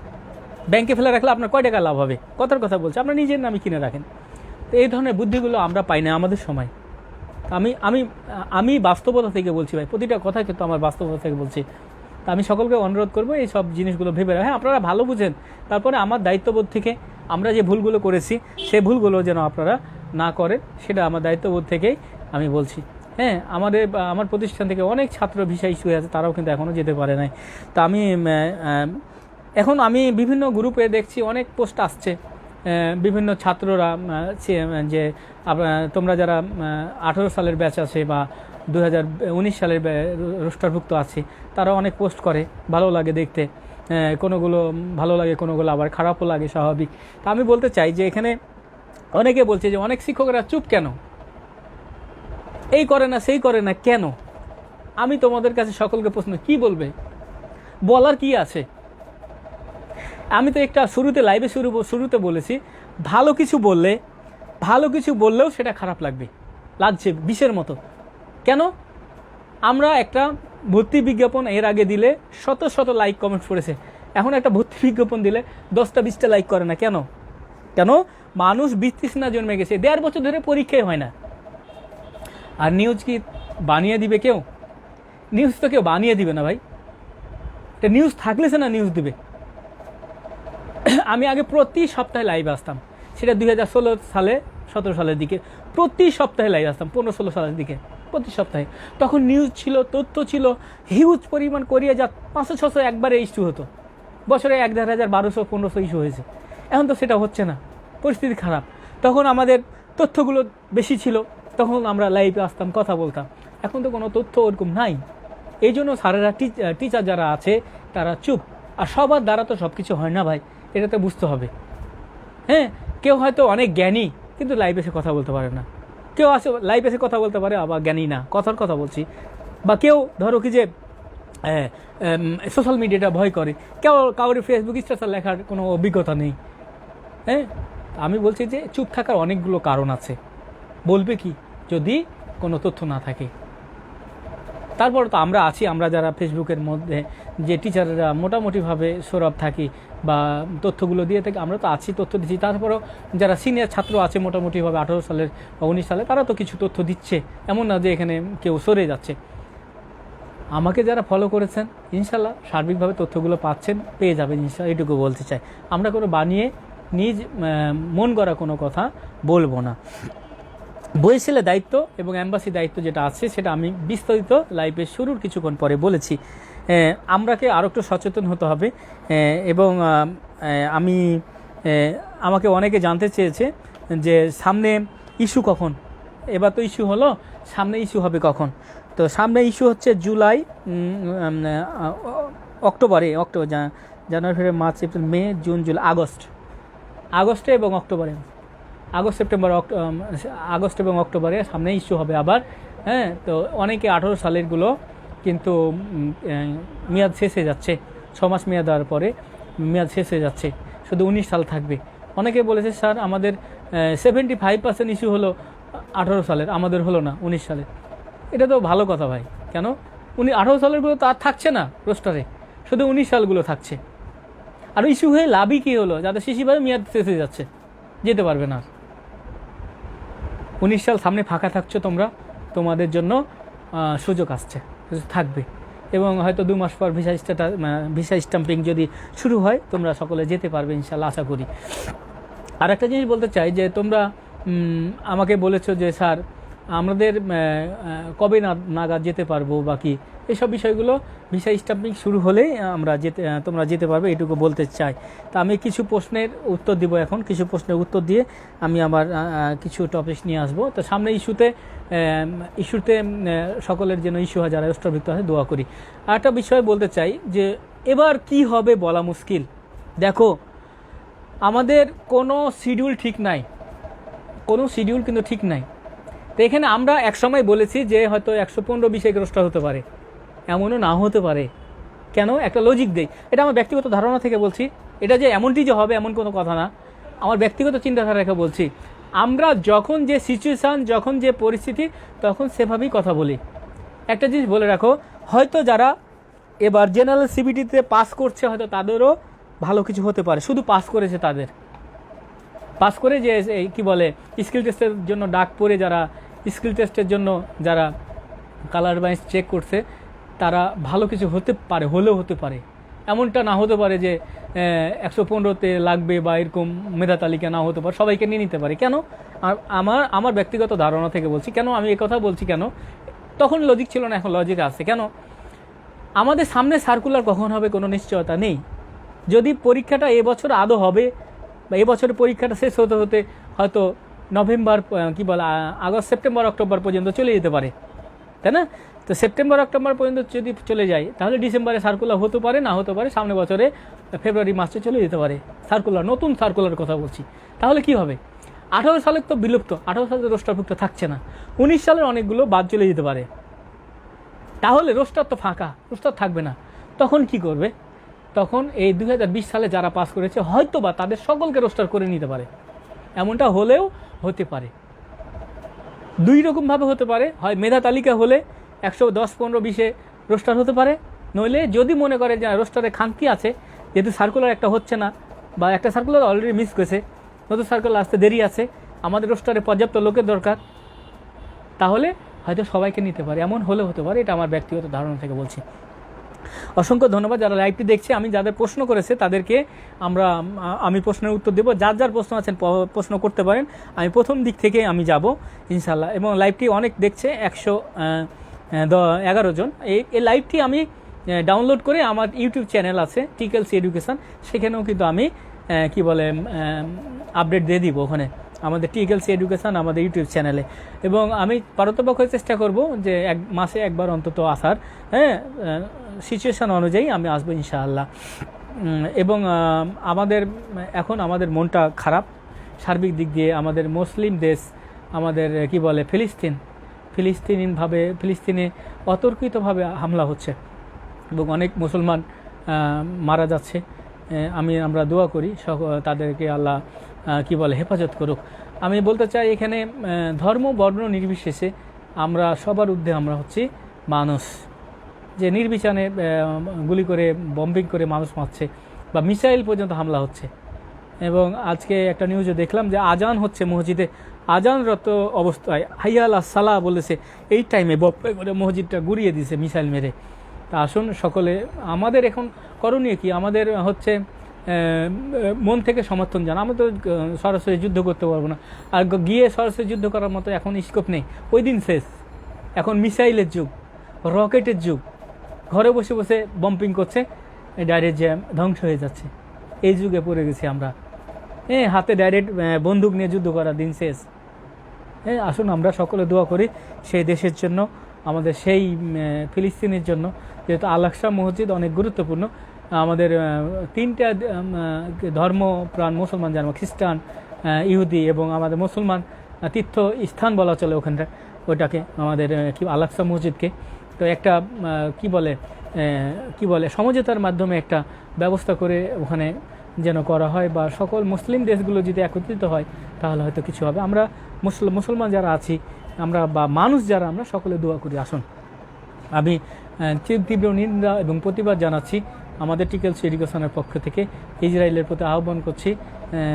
ব্যাংকে ফেলে রাখলে আপনার কয় টাকা লাভ হবে? কথার কথা বলছি, আপনার নিজের নামে কিনে রাখেন। তো এই ধরনের বুদ্ধিগুলো আমরা পাই না আমাদের সময়। আমি বাস্তবতা থেকে বলছি ভাই, প্রতিটা কথা কিন্তু আমার বাস্তবতা থেকে বলছি। তা আমি সকলকে অনুরোধ করবো এই সব জিনিসগুলো ভেবে, হ্যাঁ আপনারা ভালো বুঝেন, তারপরে আমার দায়িত্ববোধ থেকে আমরা যে ভুলগুলো করেছি সেই ভুলগুলো যেন আপনারা না করেন, সেটা আমার দায়িত্ববোধ থেকেই আমি বলছি। হ্যাঁ, আমার প্রতিষ্ঠান থেকে অনেক ছাত্র ভিসা ইস্যু হয়ে আছে, তারাও কিন্তু এখনও যেতে পারে নাই। তা আমি বিভিন্ন গ্রুপে দেখছি অনেক পোস্ট আসছে, বিভিন্ন ছাত্ররা যে তোমরা যারা 18 সালের ব্যাচ আছে বা 2019 সালের রোস্টারভুক্ত আছে, তারা অনেক পোস্ট করে, ভালো লাগে দেখতে। কোনোগুলো ভালো লাগে, কোনোগুলো আবার খারাপও লাগে, স্বাভাবিক। তা আমি বলতে চাই যে এখানে অনেকে বলছে যে অনেক শিক্ষকরা চুপ কেন, এই করে না সেই করে না কেন। আমি তোমাদের কাছে সকলকে প্রশ্ন, কি বলবে? বলার কি আছে? আমি তো একটা শুরুতে লাইভে শুরুতে বলেছি, ভালো কিছু বললে ভালো কিছু বললেও সেটা খারাপ লাগছে বিষের মতো। কেন? আমরা একটা ভর্তি বিজ্ঞাপন এর আগে দিলে শত শত লাইক কমেন্ট করেছে, এখন একটা ভর্তি বিজ্ঞাপন দিলে 10টা-20টা লাইক করে না। কেন? মানুষ বিতৃষ্ণা জন্মে গেছে, 1.5 বছর ধরে পরীক্ষাই হয় না। আর নিউজ কি বানিয়ে দিবে কেউ? নিউজ তো কেউ বানিয়ে দিবে না ভাই, এটা নিউজ থাকলে সে না নিউজ দিবে। আমি আগে প্রতি সপ্তাহে লাইভে আসতাম, সেটা 2016 সালে 17 সালের দিকে প্রতি সপ্তাহে লাইভ আসতাম, 15-16 সালের দিকে প্রতি সপ্তাহে। তখন নিউজ ছিল, তথ্য ছিল, হিউজ পরিমাণ করিয়ে যা 500-600 একবারে ইস্যু হতো, বছরে 1,000, 1,200-1,500 ইস্যু হয়েছে। এখন তো সেটা হচ্ছে না, পরিস্থিতি খারাপ। তখন আমাদের তথ্যগুলো বেশি ছিল, তখন আমরা লাইভে আসতাম, কথা বলতাম। এখন তো কোনো তথ্য ওরকম নাই। এই জন্য স্যারেরা, টিচার যারা আছে তারা চুপ। আর সবার দ্বারা তো সব কিছু হয় না ভাই, এটা তো বুঝতে হবে। হ্যাঁ, কেউ হয়তো অনেক জ্ঞানী কিন্তু লাইভে এসে কথা বলতে পারে না, কেউ আসে লাইভে এসে কথা বলতে পারে আবার জ্ঞানী না, কথার কথা বলছি। বা কেউ ধরো কি যে সোশ্যাল মিডিয়াটা ভয় করে, কাউরে ফেসবুক স্ট্যাটাস লেখার কোনো অভিজ্ঞতা নেই। হ্যাঁ, আমি বলছি যে চুপ থাকার অনেকগুলো কারণ আছে। বলবে কি যদি কোনো তথ্য না থাকে? তারপর তো আমরা আছি, আমরা যারা ফেসবুকের মধ্যে যে টিচাররা মোটামুটিভাবে সরব থাকি বা তথ্যগুলো দিয়ে থাকি, আমরা তো আছি, তথ্য দিচ্ছি। তারপরেও যারা সিনিয়র ছাত্র আছে মোটামুটিভাবে 18 সালের বা 19 সালে, তারা তো কিছু তথ্য দিচ্ছে, এমন না যে এখানে কেউ সরে যাচ্ছে। আমাকে যারা ফলো করেছেন ইনশাল্লাহ সার্বিকভাবে তথ্যগুলো পাচ্ছেন, পেয়ে যাবেন ইনশাল্লাহ, এইটুকু বলতে চাই। আমরা কোনো বানিয়ে নিজ মন গড়া কোনো কথা বলবো না। বরিশালের দায়িত্ব এবং অ্যাম্বাসি দায়িত্ব যেটা আছে সেটা আমি বিস্তারিত লাইভের শুরুর কিছুক্ষণ পরে বলেছি। আমরাকে আরও একটু সচেতন হতে হবে। এবং আমাকে অনেকে জানতে চেয়েছে যে সামনে ইস্যু কখন। এবার তো ইস্যু হলো, সামনে ইস্যু হবে কখন? তো সামনে ইস্যু হচ্ছে জুলাই, অক্টোবর, জানুয়ারি, ফেব্রুয়ারি, মার্চ, এপ্রিল, মে, জুন, জুলাই, আগস্টে এবং অক্টোবরে, আগস্ট এবং অক্টোবরে সামনে ইস্যু হবে আবার। হ্যাঁ, তো অনেকে 18 সালেরগুলো কিন্তু মেয়াদ শেষ হয়ে যাচ্ছে, 6 মাস মেয়াদ দেওয়ার পরে মেয়াদ শেষ হয়ে যাচ্ছে, শুধু 19 সাল থাকবে। অনেকে বলেছে স্যার আমাদের 75% ইস্যু হলো 18 সালের, আমাদের হলো না 19 সালের। এটা তো ভালো কথা ভাই। কেন? 18 সালেরগুলো তো আর থাকছে না রোস্টারে, শুধু 19 সালগুলো থাকছে। আর ইস্যু হয়ে লাভই কী হলো? যাদের শিশিরভাবে মেয়াদ শেষ হয়ে যাচ্ছে, যেতে পারবে না। 19 সাল সামনে ফাঁকা থাকছো তোমরা, তোমাদের জন্য সুযোগ আসছে, থাকবে। এবং হয়তো 2 মাস পর ভিসা স্ট্যাম্পিং যদি শুরু হয়, তোমরা সকলে যেতে পারবে ইনশাল্লাহ, আশা করি। আর একটা জিনিস বলতে চাই যে তোমরা আমাকে বলেছো যে স্যার আমাদের কবে নাগাদ যেতে পারবো বাকি এসব বিষয়গুলো ভিসা স্ট্যাম্পিং শুরু হলেই তোমরা যেতে পারবে, এটুকু বলতে চাই। তা আমি কিছু প্রশ্নের উত্তর দিব এখন, কিছু প্রশ্নের উত্তর দিয়ে আমি আমার কিছু টপিক নিয়ে আসবো। তো সামনে ইস্যুতে সকলের যেন ইস্যু হয়, যারা রাষ্ট্রভিত্ত আছে, দোয়া করি। আর একটা বিষয় বলতে চাই যে এবার কি হবে বলা মুশকিল। দেখো, আমাদের কোনো শিডিউল ঠিক নাই, কোনো শিডিউল কিন্তু ঠিক নাই। তো এখানে আমরা একসময় বলেছি যে হয়তো 115-20 রোস্টার হতে পারে, এমনও না হতে পারে। কেন? একটা লজিক দেই, এটা আমার ব্যক্তিগত ধারণা থেকে বলছি। এটা যে এমনটি যে হবে এমন কোনো কথা না, আমার ব্যক্তিগত চিন্তাধারা রেখে বলছি। আমরা যখন যে সিচুয়েশান, যখন যে পরিস্থিতি, তখন সেভাবেই কথা বলি। একটা জিনিস বলে রাখো, হয়তো যারা এবার জেনারেল সিবিটিতে পাস করছে, হয়তো তাদেরও ভালো কিছু হতে পারে, শুধু পাস করেছে তাদের। পাস করে যে কি বলে স্কিল টেস্টের জন্য ডাক পড়ে, যারা স্কিল টেস্টের জন্য যারা কালার বাইন্স চেক করছে, তারা ভালো কিছু হতে পারে, হলেও হতে পারে। এমনটা না হতে পারে যে 115তে লাগবে বা এরকম মেধা তালিকা না হতে পারে, সবাইকে নিয়ে নিতে পারে। কেন? আমার ব্যক্তিগত ধারণা থেকে বলছি। কেন আমি এই কথা বলছি? কেন? তখন লজিক ছিল না, এখন লজিক আছে। কেন? আমাদের সামনে সার্কুলার কখন হবে কোনো নিশ্চয়তা নেই। যদি পরীক্ষাটা এবছর আদৌ হবে বা এবছরের পরীক্ষাটা শেষ হতে হয়তো নভেম্বর, আগস্ট, সেপ্টেম্বর, অক্টোবর পর্যন্ত চলে যেতে পারে, তাই না? তো সেপ্টেম্বর, অক্টোবর পর্যন্ত যদি চলে যায়, তাহলে ডিসেম্বরে সার্কুলার হতে পারে, না হতে পারে, সামনে বছরে ফেব্রুয়ারি মাসে চলে যেতে পারে সার্কুলার, নতুন সার্কুলার কথা বলছি। তাহলে কি হবে? 18 সালের তো বিলুপ্ত, 18 সালের রোস্টারভুক্ত থাকছে না, 19 সালের অনেকগুলো বাদ চলে যেতে পারে। তাহলে রোস্টার তো ফাঁকা, রোস্টার থাকবে না। তখন কি করবে? তখন এই 2020 সালে যারা পাস করেছে হয়তো বা তাদের সকলকে রোস্টার করে নিতে পারে। এমনটা হলেও হতে পারে, দুই রকমভাবে হতে পারে। হয় মেধা তালিকা হলে 110, 15, 20-এ রোস্টার হতে পারে, নইলে যদি মনে করে যে রোস্টারে খামতি আছে, যেহেতু সার্কুলার একটা হচ্ছে না বা একটা সার্কুলার অলরেডি মিস করেছে, নতুন সার্কুলার আসতে দেরি আছে, আমাদের রোস্টারে পর্যাপ্ত লোকের দরকার, তাহলে হয়তো সবাইকে নিতে পারে, এমন হলে হতে পারে। এটা আমার ব্যক্তিগত ধারণা থেকে বলছি। অসংখ্য ধন্যবাদ যারা লাইভটি দেখছে। আমি যাদের প্রশ্ন করেছে তাদেরকে আমি প্রশ্নের উত্তর দেবো। যার যার প্রশ্ন আছেন প্রশ্ন করতে পারেন, আমি প্রথম দিক থেকে আমি যাব ইনশাল্লাহ। এবং লাইভটি অনেক দেখছে, 111 জন। এই লাইভটি আমি ডাউনলোড করে আমার ইউটিউব চ্যানেল আছে টিকেলস এডুকেশন, সেখানেও কিন্তু আমি আপডেট দিয়ে দিব ওখানে আমাদের টিকেলস এডুকেশন আমাদের ইউটিউব চ্যানেলে। এবং আমি পারতপক্ষে চেষ্টা করব যে মাসে একবার অন্তত আসার, সিচুয়েশান অনুযায়ী আমি আসবো ইনশাআল্লাহ। এবং আমাদের মনটা খারাপ সার্বিক দিক দিয়ে। আমাদের মুসলিম দেশ, আমাদের ফিলিস্তিনে অতর্কিতভাবে হামলা হচ্ছে এবং অনেক মুসলমান মারা যাচ্ছে। আমরা দোয়া করি তাদেরকে আল্লাহ হেফাজত করুক। আমি বলতে চাই এখানে ধর্ম বর্ণ নির্বিশেষে আমরা সবার ঊর্ধ্বে আমরা হচ্ছি মানুষ। যে নির্বিচারে গুলি করে বম্বিং করে মানুষ মারছে বা মিসাইল পর্যন্ত হামলা হচ্ছে। এবং আজকে একটা নিউজে দেখলাম যে আজান হচ্ছে মসজিদে, আজানরত অবস্থায় হাইয়া আলা সালাহ বলেছে, এই টাইমে বম্বে করে মসজিদটা গুড়িয়ে দিয়েছে মিসাইল মেরে। তা আসুন সকলে, আমাদের এখন করণীয় কি? আমাদের হচ্ছে মন থেকে সমর্থন জানা। আমরা তো সরাসরি যুদ্ধ করতে পারবো না, আর গিয়ে সরাসরি যুদ্ধ করার মতো এখন স্কোপ নেই, ওই দিন শেষ। এখন মিসাইলের যুগ, রকেটের যুগ, ঘরে বসে বসে বম্পিং করছে, ডাইরেক্ট জ্যাম ধ্বংস হয়ে যাচ্ছে। এই যুগে পড়ে গেছি আমরা। হাতে ডাইরেক্ট বন্দুক নিয়ে যুদ্ধ করার দিন শেষ। আসুন আমরা সকলে দোয়া করি সেই দেশের জন্য, আমাদের সেই ফিলিস্তিনের জন্য, যেহেতু আল আকসা মসজিদ অনেক গুরুত্বপূর্ণ। আমাদের 3টা ধর্মপ্রাণ মুসলমান যারা খ্রিস্টান, ইহুদি এবং আমাদের মুসলমান তীর্থ স্থান বলা চলে ওখানটা, ওটাকে আমাদের আল আকসা মসজিদকে। তো একটা সমঝোতার মাধ্যমে একটা ব্যবস্থা করে ওখানে যেন করা হয়, বা সকল মুসলিম দেশগুলো যদি একত্রিত হয় তাহলে হয়তো কিছু হবে। আমরা মুসলমান যারা আছি, আমরা বা মানুষ যারা, আমরা সকলে দোয়া করি। আসুন, আমি তীব্র নিন্দা এবং প্রতিবাদ জানাচ্ছি আমাদের টিকেলস এডুকেশনের পক্ষ থেকে। ইসরায়েলের প্রতি আহ্বান করছি,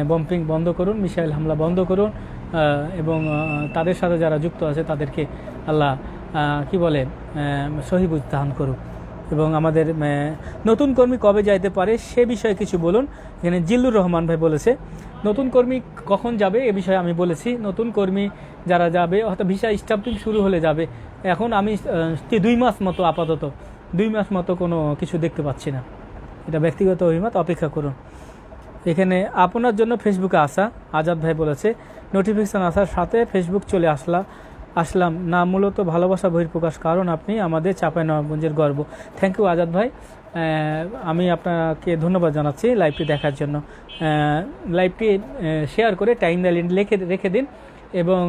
বম্পিং বন্ধ করুন, মিসাইল হামলা বন্ধ করুন, এবং তাদের সাথে যারা যুক্ত আছে তাদেরকে আল্লাহ সহিবুজ দান করুক। এবং আমাদের নতুন কর্মী কবে যাইতে পারে সে বিষয়ে কিছু বলুন। এখানে জিল্লুর রহমান ভাই বলেছে নতুন কর্মী কখন যাবে এ বিষয়ে আমি বলেছি। নতুন কর্মী যারা যাবে হয়তো ভিসা স্টাম্পিং শুরু হলে যাবে। এখন আমি 2 মাস মতো, আপাতত 2 মাস মতো কোনো কিছু দেখতে পাচ্ছি না। এটা ব্যক্তিগত অভিমত, অপেক্ষা করুন। এখানে আপনার জন্য ফেসবুকে আসা, আজাদ ভাই বলেছে নোটিফিকেশান আসার সাথে ফেসবুক চলে আসলাম না, মূলত ভালোবাসা বহিঃপ্রকাশ, কারণ আপনি আমাদের চাঁপাইনবাবগঞ্জের গর্ব। থ্যাংক ইউ আজাদ ভাই, আমি আপনাকে ধন্যবাদ জানাচ্ছি লাইভটি দেখার জন্য। লাইভটি শেয়ার করে টাইমলাইন রেখে দিন। এবং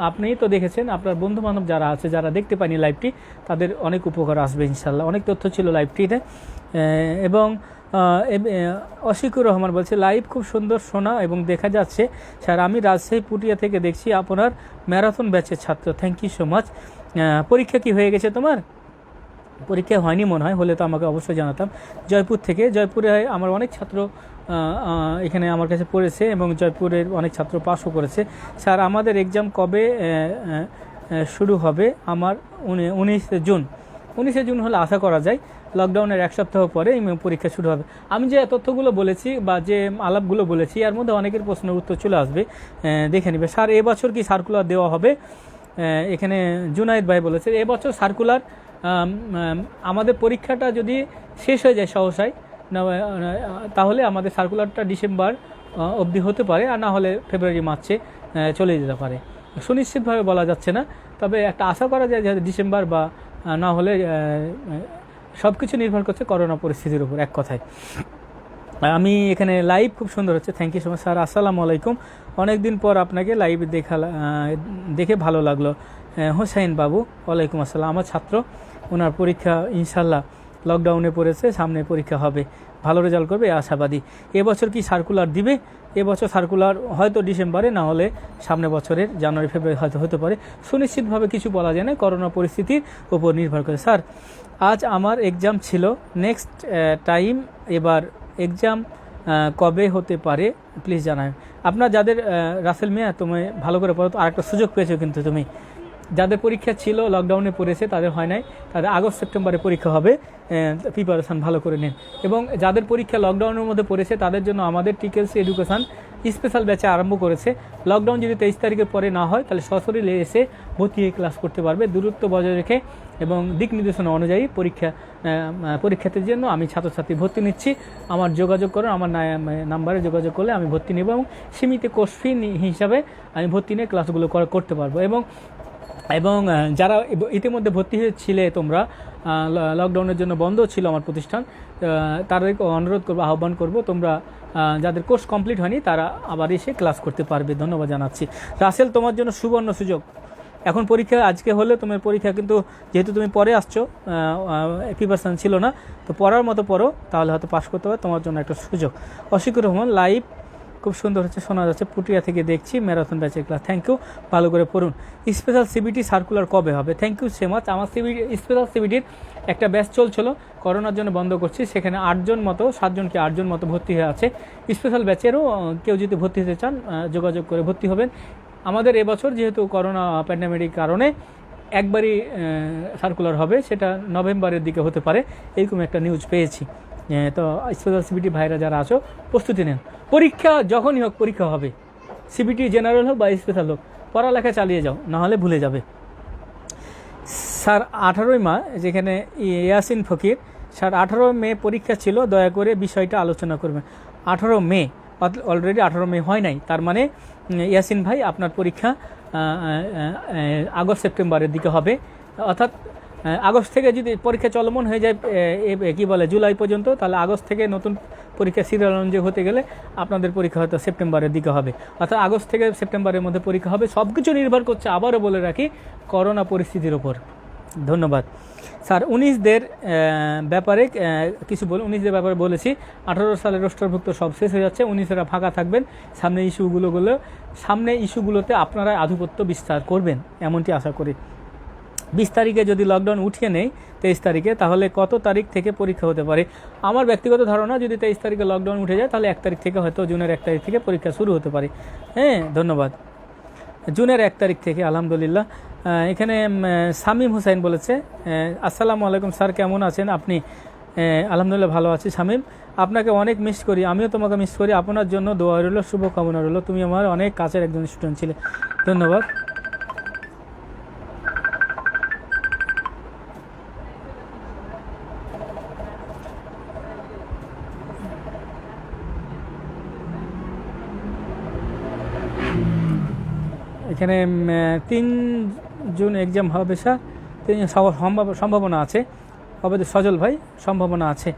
আপনি তো দেখেছেন, আপনার বন্ধুবান্ধব যারা আছে, যারা দেখতে পায়নি লাইভটি, তাদের অনেক উপকার আসবে ইনশাল্লাহ। অনেক তথ্য ছিল লাইভটিতে। এবং অশিকুর রহমান বলছে লাইভ খুব সুন্দর শোনা এবং দেখা যাচ্ছে। স্যার, আমি রাজশাহী পুটিয়া থেকে দেখছি, আপনার ম্যারাথন ব্যাচের ছাত্র। Thank you so much. পরীক্ষা কি হয়ে গেছে তোমার? পরীক্ষা হয়নি মনে হয়, হলে তো আমাকে অবশ্যই জানাতাম। জয়পুরে আমার অনেক ছাত্র এখানে আমার কাছে পড়েছে এবং জয়পুরের অনেক ছাত্র পাসও করেছে। স্যার, আমাদের এক্সাম কবে শুরু হবে? আমার 19 জুন। 19 জুন হলে আশা করা যায় লকডাউনের 1 সপ্তাহ পরে পরীক্ষা শুরু হবে। আমি যে তথ্যগুলো বলেছি বা যে আলাপগুলো বলেছি, এর মধ্যে অনেকের প্রশ্নের উত্তর চলে আসবে, দেখে নেবে। স্যার, এবছর কি সার্কুলার দেওয়া হবে? এখানে জুনাইদ ভাই বলেছে এবছর সার্কুলার, আমাদের পরীক্ষাটা যদি শেষ হয়ে যায় সহসায়, তাহলে আমাদের সার্কুলারটা ডিসেম্বর অবধি হতে পারে, আর না হলে ফেব্রুয়ারি মার্চে চলে যেতে পারে। সুনিশ্চিতভাবে বলা যাচ্ছে না, তবে একটা আশা করা যায় যে ডিসেম্বর বা না হলে সব কিছু নির্ভর করছে করোনা পরিস্থিতির উপর, এক কথায়। আমি এখানে লাইভ খুব সুন্দর হচ্ছে। Thank you so much sir. আসসালামু আলাইকুম, অনেক দিন পর আপনাকে লাইভ দেখে ভালো লাগলো। হোসাইন বাবু, ওয়ালাইকুম আসসালাম। আমার ছাত্র, ওনার পরীক্ষা ইনশাল্লাহ লকডাউনে পড়েছে, সামনে পরীক্ষা হবে, ভালো রেজাল্ট করবে আশাবাদী। এবছর কি সার্কুলার দিবে? এবছর সার্কুলার হয়তো ডিসেম্বরে, না হলে সামনে বছরের জানুয়ারি ফেব্রুয়ারি হয়তো হতে পারে, সুনিশ্চিতভাবে কিছু বলা যায় না, করোনা পরিস্থিতির উপর নির্ভর করে। স্যার, আজ আমার এক্সাম ছিল, নেক্সট টাইম এবার এক্সাম কবে হতে পারে প্লিজ জানান। আপনার যাদের রাসেল মিয়া, তুমি ভালো করে পড়ো তো, আরেকটা সুযোগ পেয়েছো কিন্তু তুমি। যাদের পরীক্ষা ছিল লকডাউনে পড়েছে, তাদের হয় নাই, তাদের আগস্ট সেপ্টেম্বরে পরীক্ষা হবে, প্রিপারেশান ভালো করে নিন। এবং যাদের পরীক্ষা লকডাউনের মধ্যে পড়েছে, তাদের জন্য আমাদের টিকেলসি এডুকেশান স্পেশাল ব্যাচে আরম্ভ করেছে। লকডাউন যদি 23 তারিখের পরে না হয়, তাহলে সরাসরি এসে ভর্তি হয়ে ক্লাস করতে পারবে, দূরত্ব বজায় রেখে এবং দিক নির্দেশনা অনুযায়ী। পরীক্ষার্থীর জন্য আমি ছাত্রছাত্রী ভর্তি নিচ্ছি। আমার যোগাযোগ করুন, আমার নাম্বারে যোগাযোগ করলে আমি ভর্তি নেব এবং সীমিত কোর্স ফি হিসাবে আমি ভর্তি নিয়ে ক্লাসগুলো করতে পারবো। এবং যারা ইতিমধ্যে ভর্তি হয়েছিলে, তোমরা লকডাউনের জন্য বন্ধ ছিল আমার প্রতিষ্ঠান, তাদেরকে অনুরোধ করবো, আহ্বান করব, তোমরা যাদের কোর্স কমপ্লিট হয়নি তারা আবার এসে ক্লাস করতে পারবে। ধন্যবাদ জানাচ্ছি। রাসেল, তোমার জন্য সুবর্ণ সুযোগ। এখন পরীক্ষা আজকে হলে তোমার পরীক্ষা, কিন্তু যেহেতু তুমি পরে আসছো, প্রিপারেশন ছিল না, তো পড়ার মতো পড়ো, তাহলে হয়তো পাস করতে পারো, তোমার জন্য একটা সুযোগ। অশিকুর রহমান, লাইভ খুব সুন্দর হচ্ছে, শোনা যাচ্ছে, পুটিয়া থেকে দেখছি, ম্যারাথন ব্যাচের ক্লাস। থ্যাংক ইউ, ভালো করে পড়ুন। স্পেশাল সিবিটি সার্কুলার কবে হবে? Thank you so much. আমার স্পেশাল সিবিটির একটা ব্যাচ চলছিল, করোনার জন্য বন্ধ করছি, সেখানে 7জন কি 8জন মতো ভর্তি হয়ে আছে। স্পেশাল ব্যাচেরও কেউ যদি ভর্তি হতে চান, যোগাযোগ করে ভর্তি হবেন। আমাদের এবছর যেহেতু করোনা প্যান্ডামিকের কারণে একবারই সার্কুলার হবে, সেটা নভেম্বরের দিকে হতে পারে, এরকম একটা নিউজ পেয়েছি। তো স্পেশাল সিবিটি ভাইরা যারা আছো, প্রস্তুতি নেন। পরীক্ষা যখনই হোক পরীক্ষা হবে, সিবিটি জেনারেল হোক বা স্পেশাল হোক, পড়ালেখা চালিয়ে যাও, নাহলে ভুলে যাবে। স্যার 18ই মে, যেখানে ইয়াসিন ফকির, স্যার 18 মে পরীক্ষা ছিল, দয়া করে বিষয়টা আলোচনা করবেন। 18 মে, অলরেডি 18 মে হয় নাই, তার মানে ইয়াসিন ভাই আপনার পরীক্ষা আগস্ট সেপ্টেম্বরের দিকে হবে, অর্থাৎ আগস্ট থেকে যদি পরীক্ষা চলমান হয়ে যায় জুলাই পর্যন্ত, তাহলে আগস্ট থেকে নতুন পরীক্ষা সিরিয়াল অনুযায়ী হতে গেলে আপনাদের পরীক্ষা হয়তো সেপ্টেম্বরের দিকে হবে, অর্থাৎ আগস্ট থেকে সেপ্টেম্বরের মধ্যে পরীক্ষা হবে। সব কিছু নির্ভর করছে, আবারও বলে রাখি, করোনা পরিস্থিতির ওপর। ধন্যবাদ। স্যার 19দের ব্যাপারে কিছু 19দের ব্যাপারে বলেছি, 18 সালের রোস্টারভুক্ত সব শেষ হয়ে যাচ্ছে, 19এরা ফাঁকা থাকবেন। সামনে ইস্যুগুলোতে আপনারা আধিপত্য বিস্তার করবেন, এমনটি আশা করি। 20 তারিখে যদি লকডাউন উঠিয়ে নেই 23 তারিখে, তাহলে কত তারিখ থেকে পরীক্ষা হতে পারে? আমার ব্যক্তিগত ধারণা, যদি 23 তারিখে লকডাউন উঠে যায়, তাহলে 1 তারিখ থেকে, হয়তো জুনের 1 তারিখ থেকে পরীক্ষা শুরু হতে পারে। হ্যাঁ, ধন্যবাদ। জুনের 1 তারিখ থেকে, আলহামদুলিল্লাহ। এখানে শামীম হুসাইন বলেছে, আসসালামু আলাইকুম স্যার, কেমন আছেন আপনি? আলহামদুলিল্লাহ ভালো আছি শামীম, আপনাকে অনেক মিস করি, আমিও তোমাকে মিস করি, আপনার জন্য দোয়া রইল, শুভকামনা রইল, তুমি আমার অনেক কাছের একজন স্টুডেন্ট ছিলে। ধন্যবাদ। এখানে 3 জুন এক্সাম হবে স্যার, সম্ভাবনা আছে, হবে সজল ভাই, সম্ভাবনা আছে।